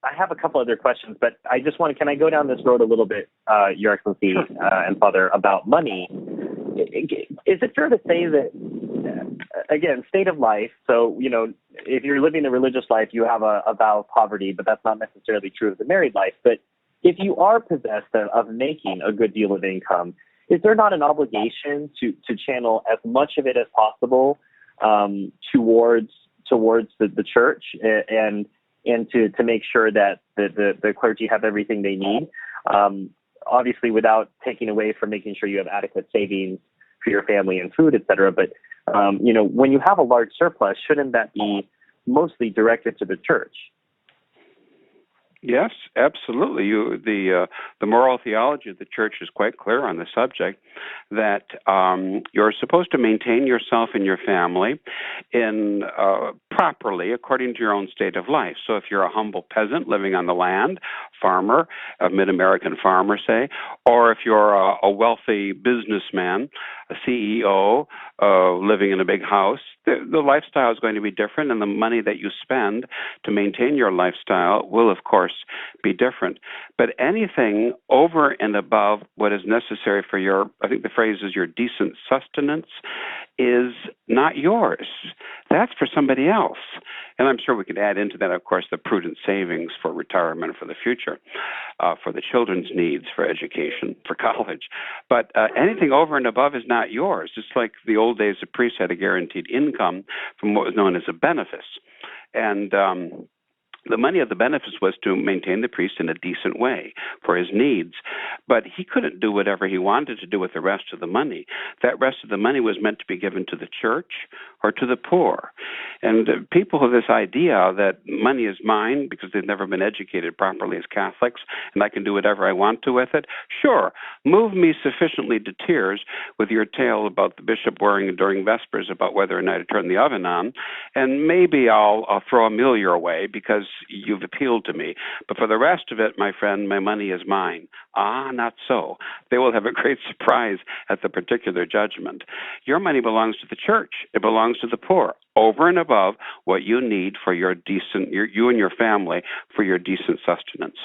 I have a couple other questions, but I just can I go down this road a little bit, Your Excellency and Father, about money? Is it fair to say that, again, state of life, so, if you're living a religious life, you have a vow of poverty, but that's not necessarily true of the married life. But if you are possessed of making a good deal of income, is there not an obligation to channel as much of it as possible towards the church and to make sure that the clergy have everything they need, obviously without taking away from making sure you have adequate savings for your family and food, et cetera. But, when you have a large surplus, shouldn't that be mostly directed to the church? Yes, absolutely. The moral theology of the church is quite clear on the subject that you're supposed to maintain yourself and your family in properly according to your own state of life. So if you're a humble peasant living on the land, farmer, a mid-American farmer, say, or if you're a wealthy businessman, a CEO living in a big house, the lifestyle is going to be different, and the money that you spend to maintain your lifestyle will, of course, be different. But anything over and above what is necessary for I think the phrase is your decent sustenance, is not yours. That's for somebody else. And I'm sure we could add into that, of course, the prudent savings for retirement for the future, for the children's needs, for education, for college. But anything over and above is not yours. It's like the old days, the priest had a guaranteed income from what was known as a benefice. And the money of the benefice was to maintain the priest in a decent way for his needs. But he couldn't do whatever he wanted to do with the rest of the money. That rest of the money was meant to be given to the church or to the poor. And people have this idea that money is mine because they've never been educated properly as Catholics, and I can do whatever I want to with it. Sure, move me sufficiently to tears with your tale about the bishop worrying during Vespers about whether or not to turn the oven on, and maybe I'll throw a meal your way because you've appealed to me. But for the rest of it, my friend, my money is mine. Ah, not so. They will have a great surprise at the particular judgment. Your money belongs to the church. It belongs to the poor, over and above what you need for you and your family for your decent sustenance.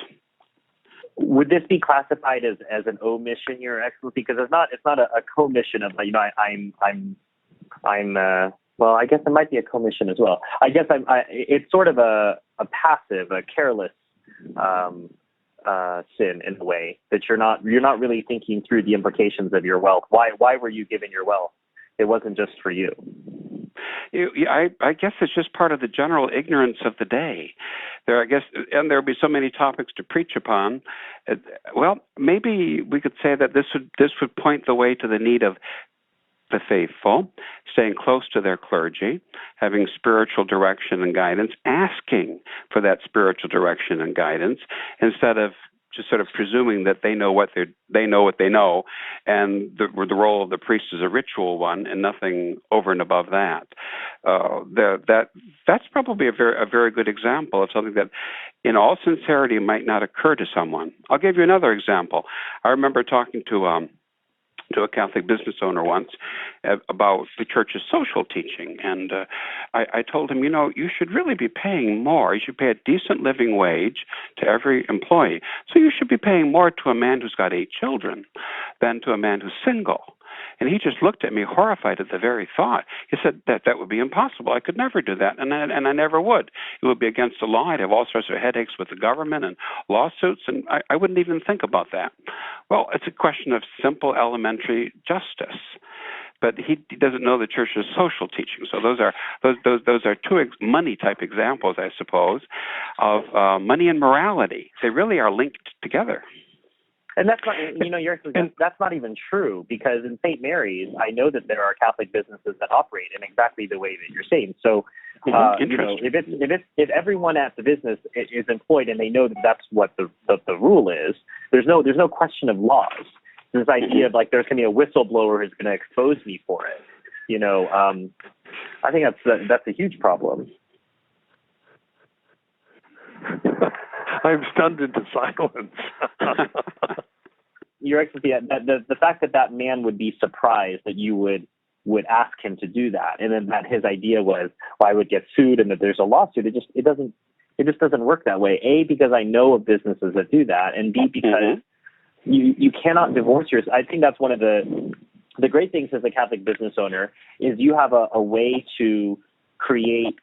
Would this be classified as an omission, Your Excellency? Because it's not a commission of well, I guess it might be a commission as well. I guess it's sort of a passive, a careless sin in a way that you're not really thinking through the implications of your wealth. Why were you given your wealth? It wasn't just for you. I guess it's just part of the general ignorance of the day. And there would be so many topics to preach upon. Well, maybe we could say that this would point the way to the need of the faithful, staying close to their clergy, having spiritual direction and guidance, asking for that spiritual direction and guidance, instead of just sort of presuming that they know what they know, and the role of the priest is a ritual one, and nothing over and above that. That's probably a very good example of something that, in all sincerity, might not occur to someone. I'll give you another example. I remember talking to to a Catholic business owner once about the church's social teaching. And I told him, you should really be paying more. You should pay a decent living wage to every employee. So you should be paying more to a man who's got 8 children than to a man who's single. And he just looked at me horrified at the very thought. He said that would be impossible. I could never do that, and I never would. It would be against the law. I'd have all sorts of headaches with the government and lawsuits, and I wouldn't even think about that. Well, it's a question of simple elementary justice. But he doesn't know the church's social teaching. So those are two money type examples, I suppose, of money and morality. They really are linked together. And that's not, that's not even true, because in St. Mary's, I know that there are Catholic businesses that operate in exactly the way that you're saying. So, if everyone at the business is employed and they know that that's what the rule is, there's no question of laws. This idea of there's going to be a whistleblower who's going to expose me for it. I think that's a huge problem. I'm stunned into silence. Your Excellency, the fact that man would be surprised that you would ask him to do that, and then that his idea was, well, I would get sued and that there's a lawsuit. It just doesn't work that way. A, because I know of businesses that do that, and B, because you cannot divorce yourself. I think that's one of the great things as a Catholic business owner is you have a way to create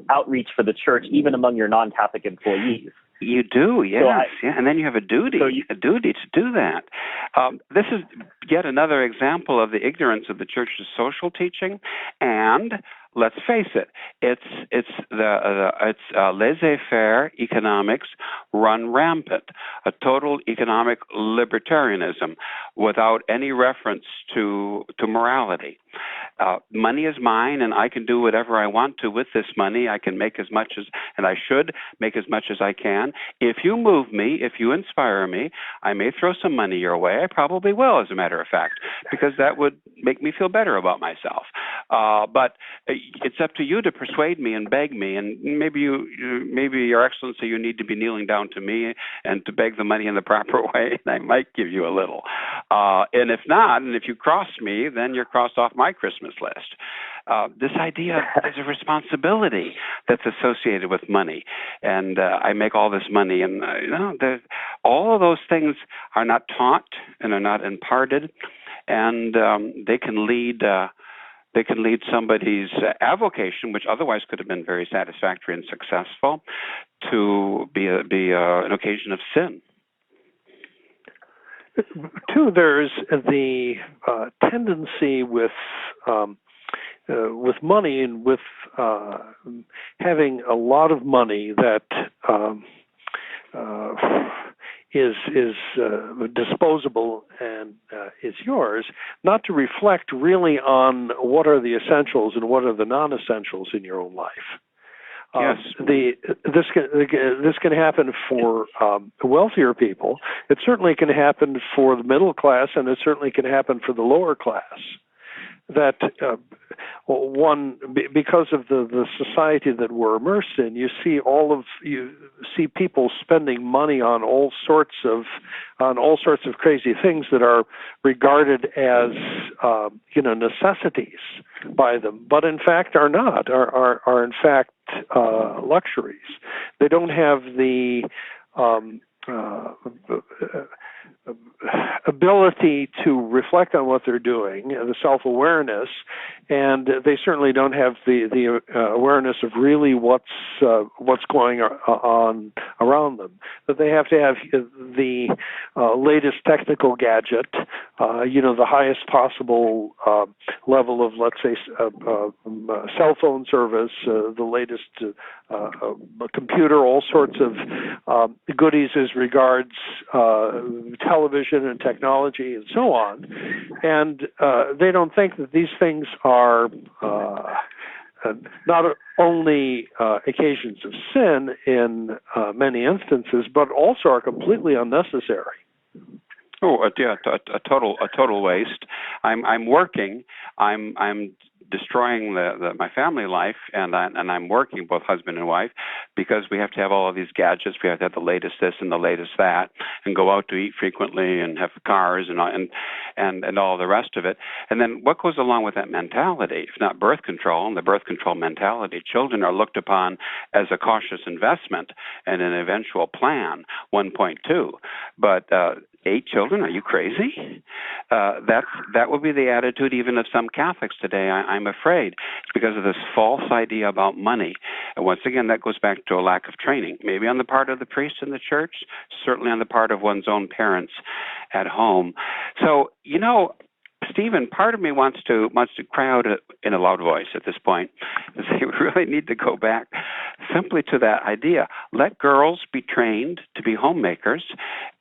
outreach for the church, even among your non-Catholic employees. You do, yes, and then you have a duty to do that. This is yet another example of the ignorance of the church's social teaching, and let's face it, it's laissez-faire economics run rampant, a total economic libertarianism without any reference to morality. Money is mine, and I can do whatever I want to with this money. I can make as much as, and I should make as much as I can. If you move me, if you inspire me, I may throw some money your way. I probably will, as a matter of fact, because that would make me feel better about myself. But it's up to you to persuade me and beg me, and maybe Your Excellency, you need to be kneeling down to me and to beg the money in the proper way, and I might give you a little. And if not, and if you cross me, then you're crossed off my Christmas list. This idea there's a responsibility that's associated with money, and I make all this money, and all of those things are not taught and are not imparted, and they can lead somebody's avocation, which otherwise could have been very satisfactory and successful, to be an occasion of sin. Too, there's the tendency with money and with having a lot of money that is disposable and is yours, not to reflect really on what are the essentials and what are the non-essentials in your own life. Yes. This can happen for wealthiher people. It certainly can happen for the middle class, and it certainly can happen for the lower class. That because of the society that we're immersed in, you see people spending money on all sorts of crazy things that are regarded as necessities by them, but in fact are not, are in fact luxuries. They don't have the ability to reflect on what they're doing, the self-awareness, and they certainly don't have the awareness of really what's going on around them. But they have to have the latest technical gadget, the highest possible level of, let's say, cell phone service, the latest computer, all sorts of goodies as regards television and technology and so on, and they don't think that these things are not only occasions of sin in many instances, but also are completely unnecessary. Oh, yeah, a total waste. I'm working. I'm destroying my family life, and I'm working, both husband and wife, because we have to have all of these gadgets. We have to have the latest this and the latest that, and go out to eat frequently, and have cars, and all the rest of it. And then what goes along with that mentality? If not birth control, and the birth control mentality, children are looked upon as a cautious investment and an eventual plan. 1.2, but 8 children? Are you crazy? That will be the attitude even of some Catholics today, I'm afraid. It's because of this false idea about money. And once again, that goes back to a lack of training, maybe on the part of the priest in the church, certainly on the part of one's own parents at home. So, Stephen, part of me wants to cry out in a loud voice at this point and say we really need to go back simply to that idea. Let girls be trained to be homemakers,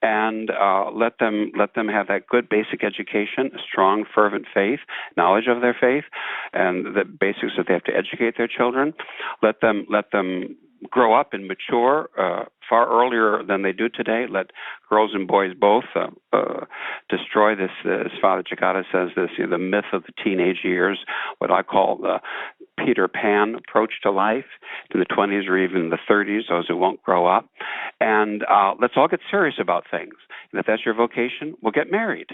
and let them have that good basic education, a strong, fervent faith, knowledge of their faith, and the basics that they have to educate their children. Let them grow up and mature far earlier than they do today. Let girls and boys both destroy this, as Father Cekada says, the myth of the teenage years, what I call the Peter Pan approach to life, in the 20s or even the 30s, those who won't grow up. And let's all get serious about things. And if that's your vocation, we'll get married.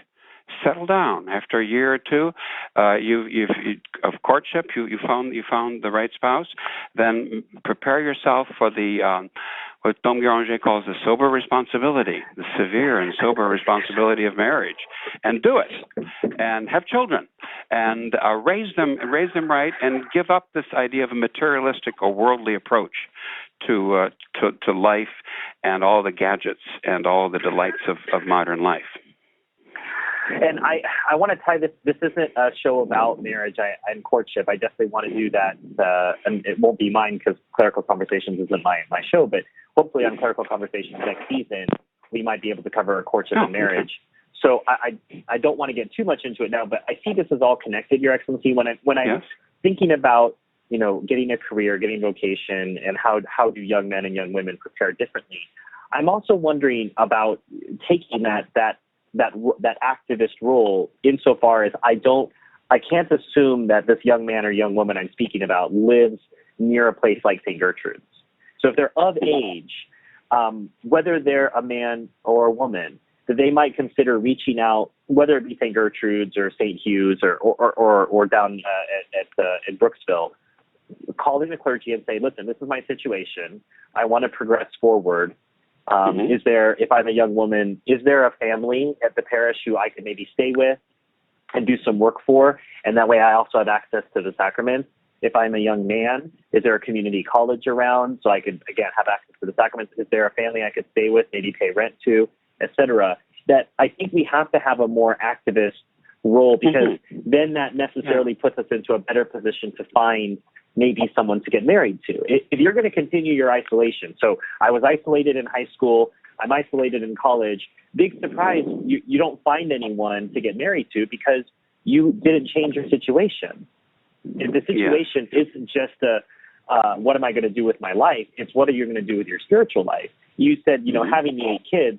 Settle down. After a year or two, of courtship, you found the right spouse. Then prepare yourself for the what Dom Guéranger calls the sober responsibility, the severe and sober responsibility of marriage, and do it, and have children, and raise them right, and give up this idea of a materialistic or worldly approach to life and all the gadgets and all the delights of modern life. And I want to tie this. This isn't a show about marriage and courtship. I definitely want to do that, and it won't be mine because Clerical Conversations isn't my show. But hopefully, on Clerical Conversations next season, we might be able to cover courtship and marriage. So I don't want to get too much into it now, but I see this as all connected, Your Excellency. When I'm thinking about getting a career, getting vocation, and how do young men and young women prepare differently, I'm also wondering about taking that activist role, insofar as I can't assume that this young man or young woman I'm speaking about lives near a place like St. Gertrude's. So if they're of age, whether they're a man or a woman, that they might consider reaching out, whether it be St. Gertrude's or St. Hugh's or down in Brooksville, calling the clergy and say, listen, this is my situation. I want to progress forward. Is there, if I'm a young woman, is there a family at the parish who I could maybe stay with and do some work for? And that way I also have access to the sacraments. If I'm a young man, is there a community college around so I could, again, have access to the sacraments? Is there a family I could stay with, maybe pay rent to, etc.? That I think we have to have a more activist role, because then that necessarily puts us into a better position to find maybe someone to get married to. If you're going to continue your isolation, so I was isolated in high school, I'm isolated in college, big surprise, you don't find anyone to get married to because you didn't change your situation. And the situation isn't just what am I going to do with my life? It's what are you going to do with your spiritual life? You said, having the 8 kids,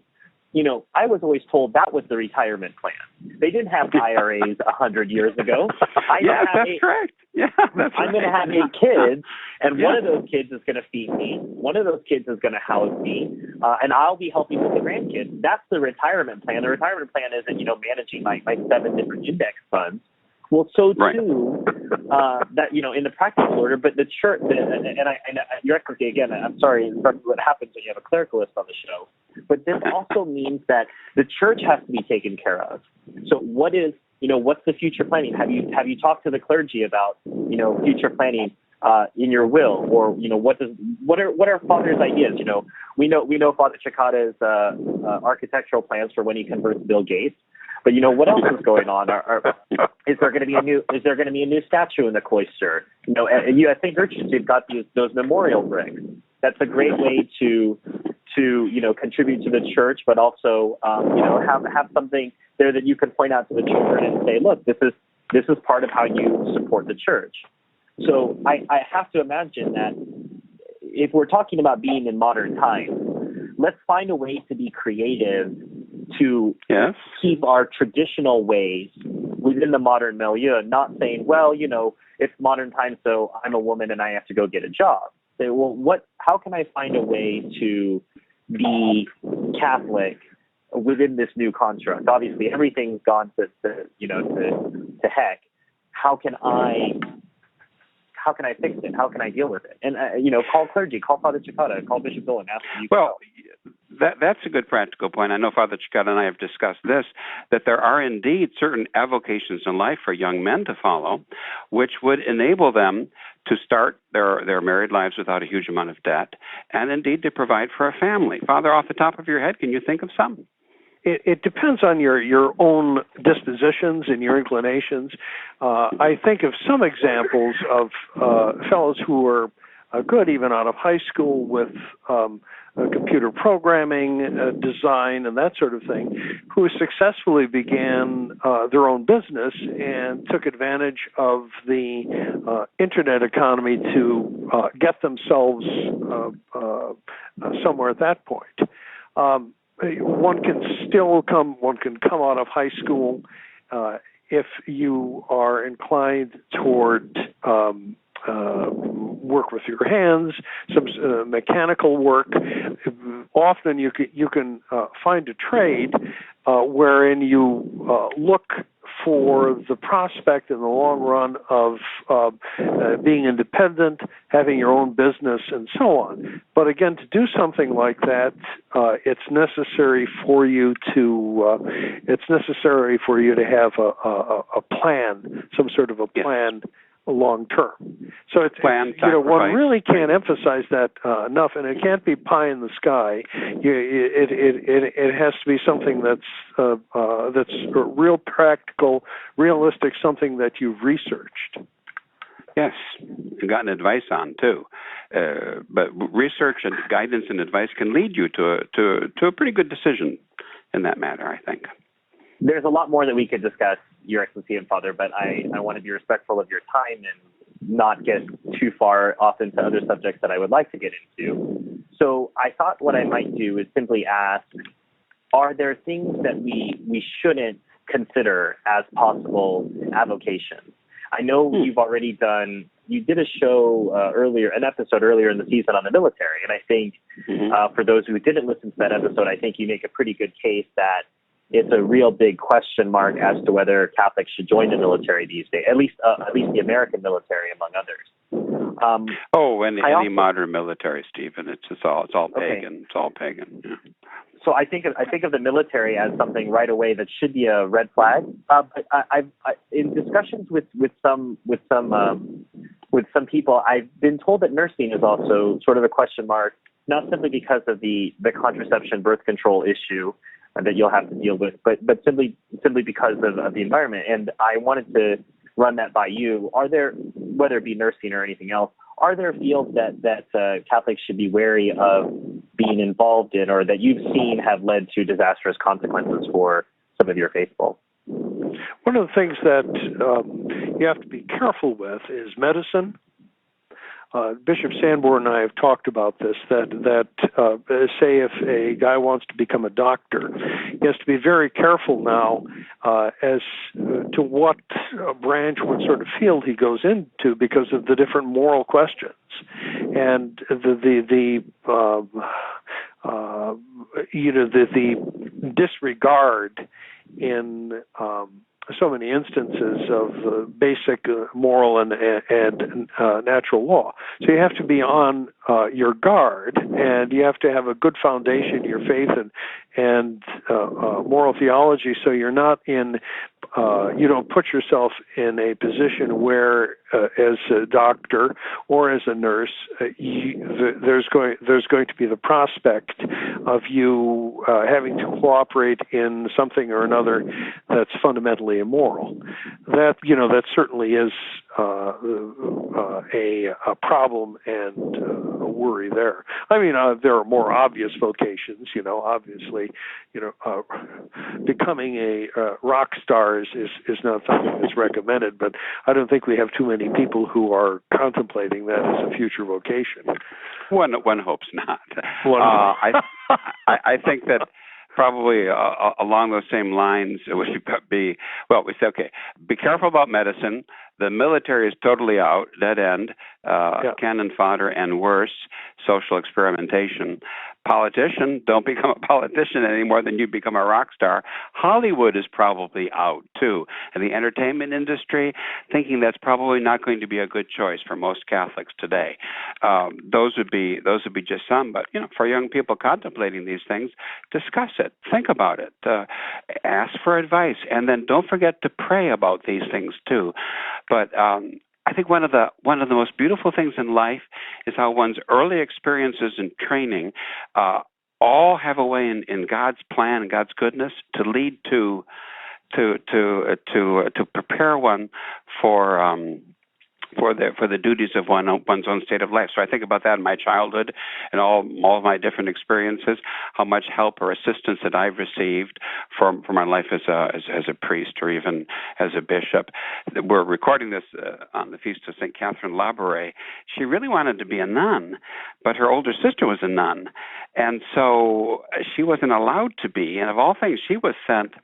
I was always told that was the retirement plan. They didn't have IRAs 100 years ago. That's correct. Yeah, that's I'm going to have 8 kids, and one of those kids is going to feed me. One of those kids is going to house me, and I'll be helping with the grandkids. That's the retirement plan. The retirement plan isn't, managing my 7 different index funds. Well, so too, that, in the practical order, but the church, Your Excellency, again, I'm sorry, what happens when you have a clericalist on the show, but this also means that the church has to be taken care of. So what is, what's the future planning? Have you talked to the clergy about, future planning in your will, or, what are Father's ideas? We know Father Cekada's architectural plans for when he converts Bill Gates. But what else is going on? Is there going to be a new statue in the cloister? At St. Gertrude's, you've got those memorial bricks. That's a great way to contribute to the church, but also have something there that you can point out to the children and say, look, this is part of how you support the church. So I have to imagine that if we're talking about being in modern times, let's find a way to be creative to keep our traditional ways with within the modern milieu, not saying, well, it's modern times, so I'm a woman and I have to go get a job. Say, well, how can I find a way to be Catholic within this new construct? Obviously, everything's gone to heck. How can I fix it? How can I deal with it? And call clergy, call Father Cekada, call Bishop Dolan, ask them. Well, that's a good practical point. I know Father Cekada and I have discussed this, that there are indeed certain avocations in life for young men to follow, which would enable them to start their married lives without a huge amount of debt, and indeed to provide for a family. Father, off the top of your head, can you think of some? It depends on your own dispositions and your inclinations. I think of some examples of fellows who were good even out of high school with computer programming, design, and that sort of thing, who successfully began their own business and took advantage of the internet economy to get themselves somewhere at that point. One can come out of high school if you are inclined toward work with your hands, some mechanical work. Often you can find a trade wherein you look for the prospect in the long run of being independent, having your own business, and so on. But again, to do something like that, it's necessary for you to have a plan, some sort of a plan. Yes. Long term. So one really can't emphasize that enough, and it can't be pie in the sky. It has to be something that's real practical, realistic, something that you've researched. Yes, and gotten advice on too. But research and guidance and advice can lead you to a pretty good decision in that matter, I think. There's a lot more that we could discuss, Your Excellency and Father, but I want to be respectful of your time and not get too far off into other subjects that I would like to get into. So I thought what I might do is simply ask, are there things that we shouldn't consider as possible avocations? I know you did a show an episode earlier in the season on the military, and I think for those who didn't listen to that episode, I think you make a pretty good case that it's a real big question mark as to whether Catholics should join the military these days, at least the American military, among others. Any modern military, Stephen. It's all pagan. Okay. It's all pagan. Yeah. So I think of the military as something right away that should be a red flag. But I in discussions with some people, I've been told that nursing is also sort of a question mark, not simply because of the contraception, birth control issue that you'll have to deal with, but simply because of the environment. And I wanted to run that by you. Are there, whether it be nursing or anything else, are there fields that Catholics should be wary of being involved in, or that you've seen have led to disastrous consequences for some of your faithful? One of the things that you have to be careful with is medicine. Bishop Sanborn and I have talked about this, that say if a guy wants to become a doctor, he has to be very careful now as to what branch, what sort of field he goes into, because of the different moral questions. And the disregard in so many instances of basic moral and natural law. So you have to be on your guard, and you have to have a good foundation in your faith and moral theology, so you're not you don't put yourself in a position where, as a doctor or as a nurse, there's going to be the prospect of you having to cooperate in something or another that's fundamentally immoral. That certainly is a problem and a worry there. I mean, there are more obvious vocations. Obviously, becoming a rock star is not something that's recommended, but I don't think we have too many people who are contemplating that as a future vocation. One hopes not. I think that probably along those same lines, it would be, well, we say, okay, be careful about medicine. The military is totally out, dead end, cannon fodder, and worse, social experimentation. Politician, don't become a politician any more than you become a rock star. Hollywood is probably out, too. And the entertainment industry, thinking that's probably not going to be a good choice for most Catholics today. Those would be just some. But, for young people contemplating these things, discuss it. Think about it. Ask for advice. And then don't forget to pray about these things, too. But I think one of the most beautiful things in life is how one's early experiences and training all have a way in God's plan and God's goodness to lead to prepare one for the duties of one's own state of life. So I think about that in my childhood and all of my different experiences, how much help or assistance that I've received for my life as a priest or even as a bishop. We're recording this on the feast of St. Catherine Labouré. She really wanted to be a nun, but her older sister was a nun, and so she wasn't allowed to be. And of all things, she was sent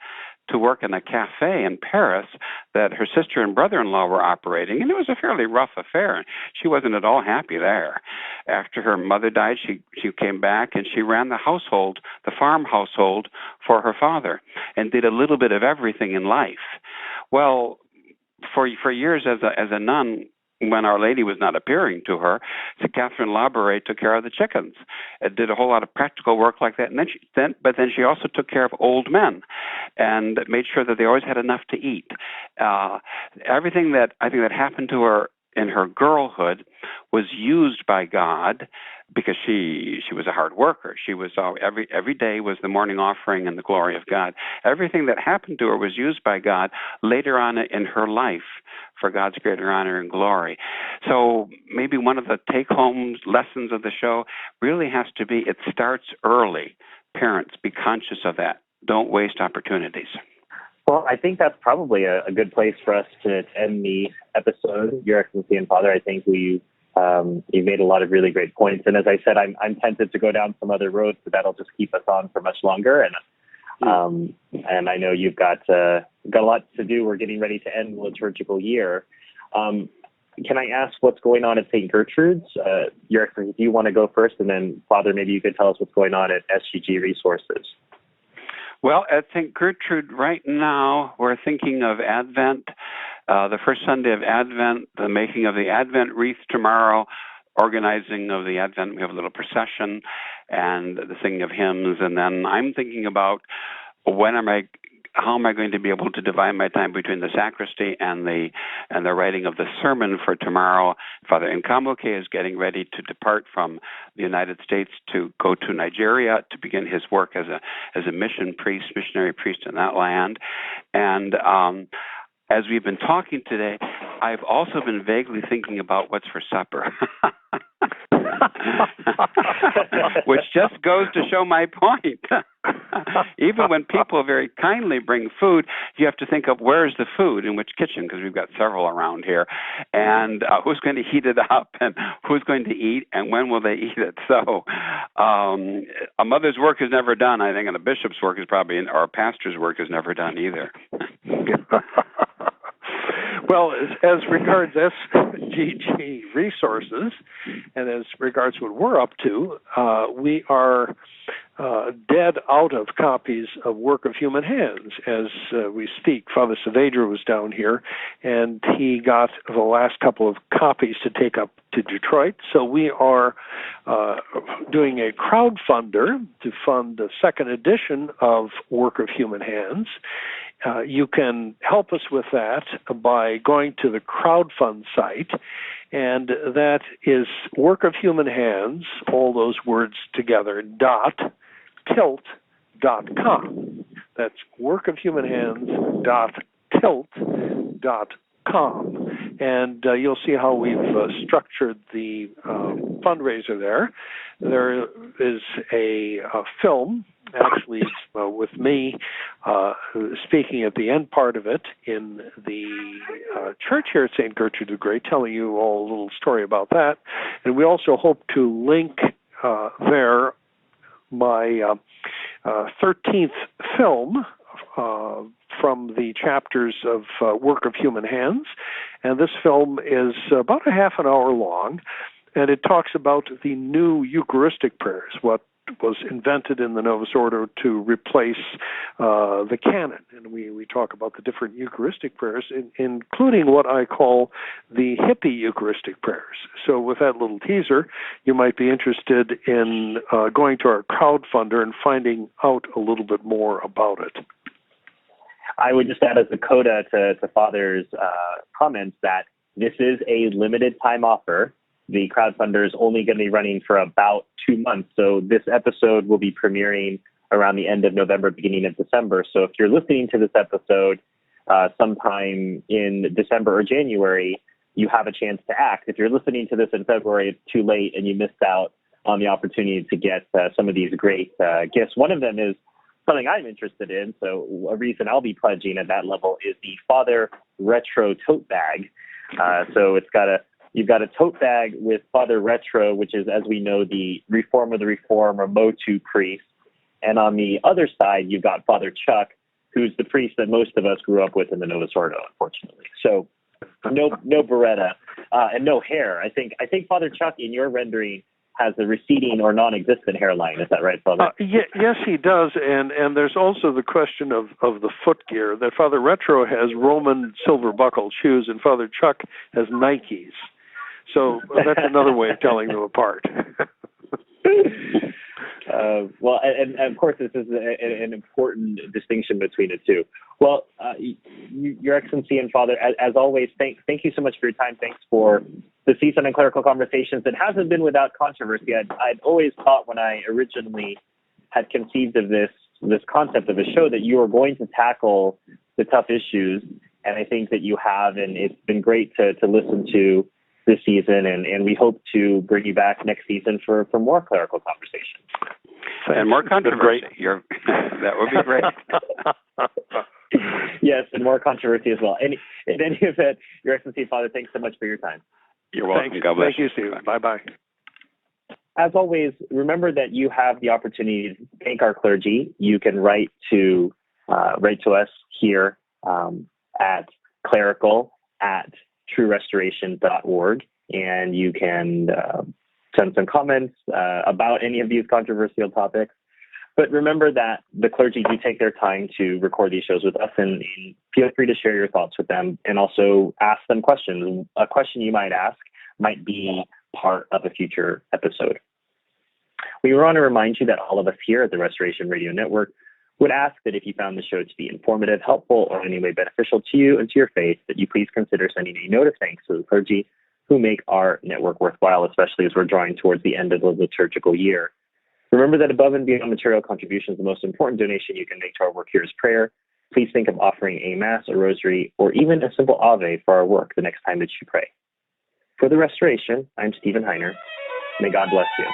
to work in a cafe in Paris that her sister and brother-in-law were operating, and it was a fairly rough affair. She wasn't at all happy there. After her mother died, she came back and she ran the household, the farm household, for her father, and did a little bit of everything in life. Well, for years as a nun, when Our Lady was not appearing to her, St. Catherine Labouré took care of the chickens. It did a whole lot of practical work like that. And then she also took care of old men and made sure that they always had enough to eat. Everything that I think that happened to her in her girlhood was used by God, because she was a hard worker. She was every day was the morning offering and the glory of God. Everything that happened to her was used by God later on in her life for God's greater honor and glory. So maybe one of the take-home lessons of the show really has to be, it starts early. Parents, be conscious of that. Don't waste opportunities. Well, I think that's probably a good place for us to end the episode, Your Excellency and Father. I think you've made a lot of really great points. And as I said, I'm tempted to go down some other roads, but that'll just keep us on for much longer. And I know you've got a lot to do. We're getting ready to end the liturgical year. Can I ask what's going on at St. Gertrude's? Your Excellency, do you want to go first? And then, Father, maybe you could tell us what's going on at SGG Resources. Well, at St. Gertrude right now, we're thinking of Advent, the first Sunday of Advent, the making of the Advent wreath tomorrow, organizing of the Advent. We have a little procession and the singing of hymns. And then I'm thinking about how am I going to be able to divide my time between the sacristy and the writing of the sermon for tomorrow? Father Nkamoke is getting ready to depart from the United States to go to Nigeria to begin his work as a missionary priest in that land. And as we've been talking today, I've also been vaguely thinking about what's for supper. Which just goes to show my point. Even when people very kindly bring food, you have to think of where's the food, in which kitchen, because we've got several around here, and who's going to heat it up, and who's going to eat, and when will they eat it. So a mother's work is never done, I think, and a bishop's work is probably, or a pastor's work is never done either. Well, as regards SGG Resources, and as regards what we're up to, we are dead out of copies of Work of Human Hands as we speak. Father Saavedra was down here, and he got the last couple of copies to take up to Detroit. So we are doing a crowdfunder to fund the second edition of Work of Human Hands. You can help us with that by going to the crowdfund site, and that is Work of Human Hands, all those words together, .tilt.com. That's workofhumanhands.tilt.com. And you'll see how we've structured the fundraiser there. There is a film, actually, with me speaking at the end part of it in the church here at St. Gertrude the Great, telling you all a little story about that. And we also hope to link there my 13th film from the chapters of Work of Human Hands. And this film is about a half an hour long, and it talks about the new Eucharistic prayers, what was invented in the Novus Ordo to replace the canon. And we talk about the different Eucharistic prayers, including what I call the hippie Eucharistic prayers. So with that little teaser, you might be interested in going to our crowdfunder and finding out a little bit more about it. I would just add as a coda to Father's comments that this is a limited time offer. The crowdfunder is only going to be running for about 2 months. So this episode will be premiering around the end of November, beginning of December. So if you're listening to this episode sometime in December or January, you have a chance to act. If you're listening to this in February, it's too late and you missed out on the opportunity to get some of these great gifts. One of them is something I'm interested in. So a reason I'll be pledging at that level is the Father Retro Tote Bag. So you've got a tote bag with Father Retro, which is, as we know, the Reform of the Reform or Motu priest. And on the other side, you've got Father Chuck, who's the priest that most of us grew up with in the Novus Ordo, unfortunately. So no Beretta and no hair. I think Father Chuck, in your rendering, has a receding or non-existent hairline. Is that right, Father? Yes, he does. And there's also the question of the footgear, that Father Retro has Roman silver-buckled shoes and Father Chuck has Nikes. So that's another way of telling them apart. Well, and of course, this is an important distinction between the two. Well, Your Excellency and Father, as always, thank you so much for your time. Thanks for the season on clerical conversations. It hasn't been without controversy. I'd always thought when I originally had conceived of this concept of a show that you were going to tackle the tough issues, and I think that you have, and it's been great to listen to this season, and we hope to bring you back next season for more clerical conversations. And more controversy. That would be great. Yes, and more controversy as well. In any event, Your Excellency, Father, thanks so much for your time. You're welcome. Thanks. God bless. Thank you, Steve. Bye-bye. As always, remember that you have the opportunity to thank our clergy. You can write to us here at clerical@truerestoration.org, and you can send some comments about any of these controversial topics. But remember that the clergy do take their time to record these shows with us, and feel free to share your thoughts with them and also ask them questions. A question you might ask might be part of a future episode. We want to remind you that all of us here at the Restoration Radio Network would ask that if you found the show to be informative, helpful, or in any way beneficial to you and to your faith, that you please consider sending a note of thanks to the clergy who make our network worthwhile, especially as we're drawing towards the end of the liturgical year. Remember that above and beyond material contributions, the most important donation you can make to our work here is prayer. Please think of offering a Mass, a Rosary, or even a simple Ave for our work the next time that you pray. For the Restoration, I'm Stephen Heiner. May God bless you.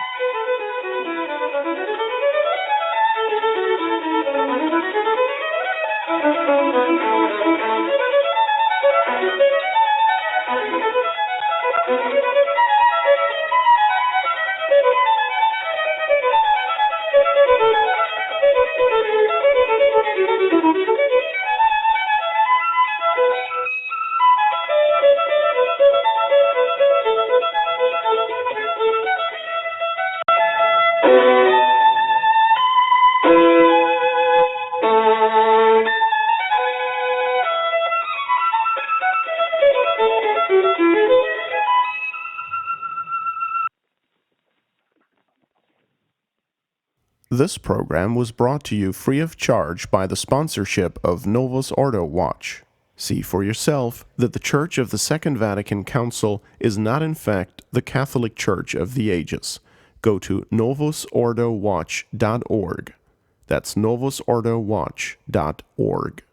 This program was brought to you free of charge by the sponsorship of Novus Ordo Watch. See for yourself that the Church of the Second Vatican Council is not in fact the Catholic Church of the ages. Go to novusordowatch.org. That's novusordowatch.org.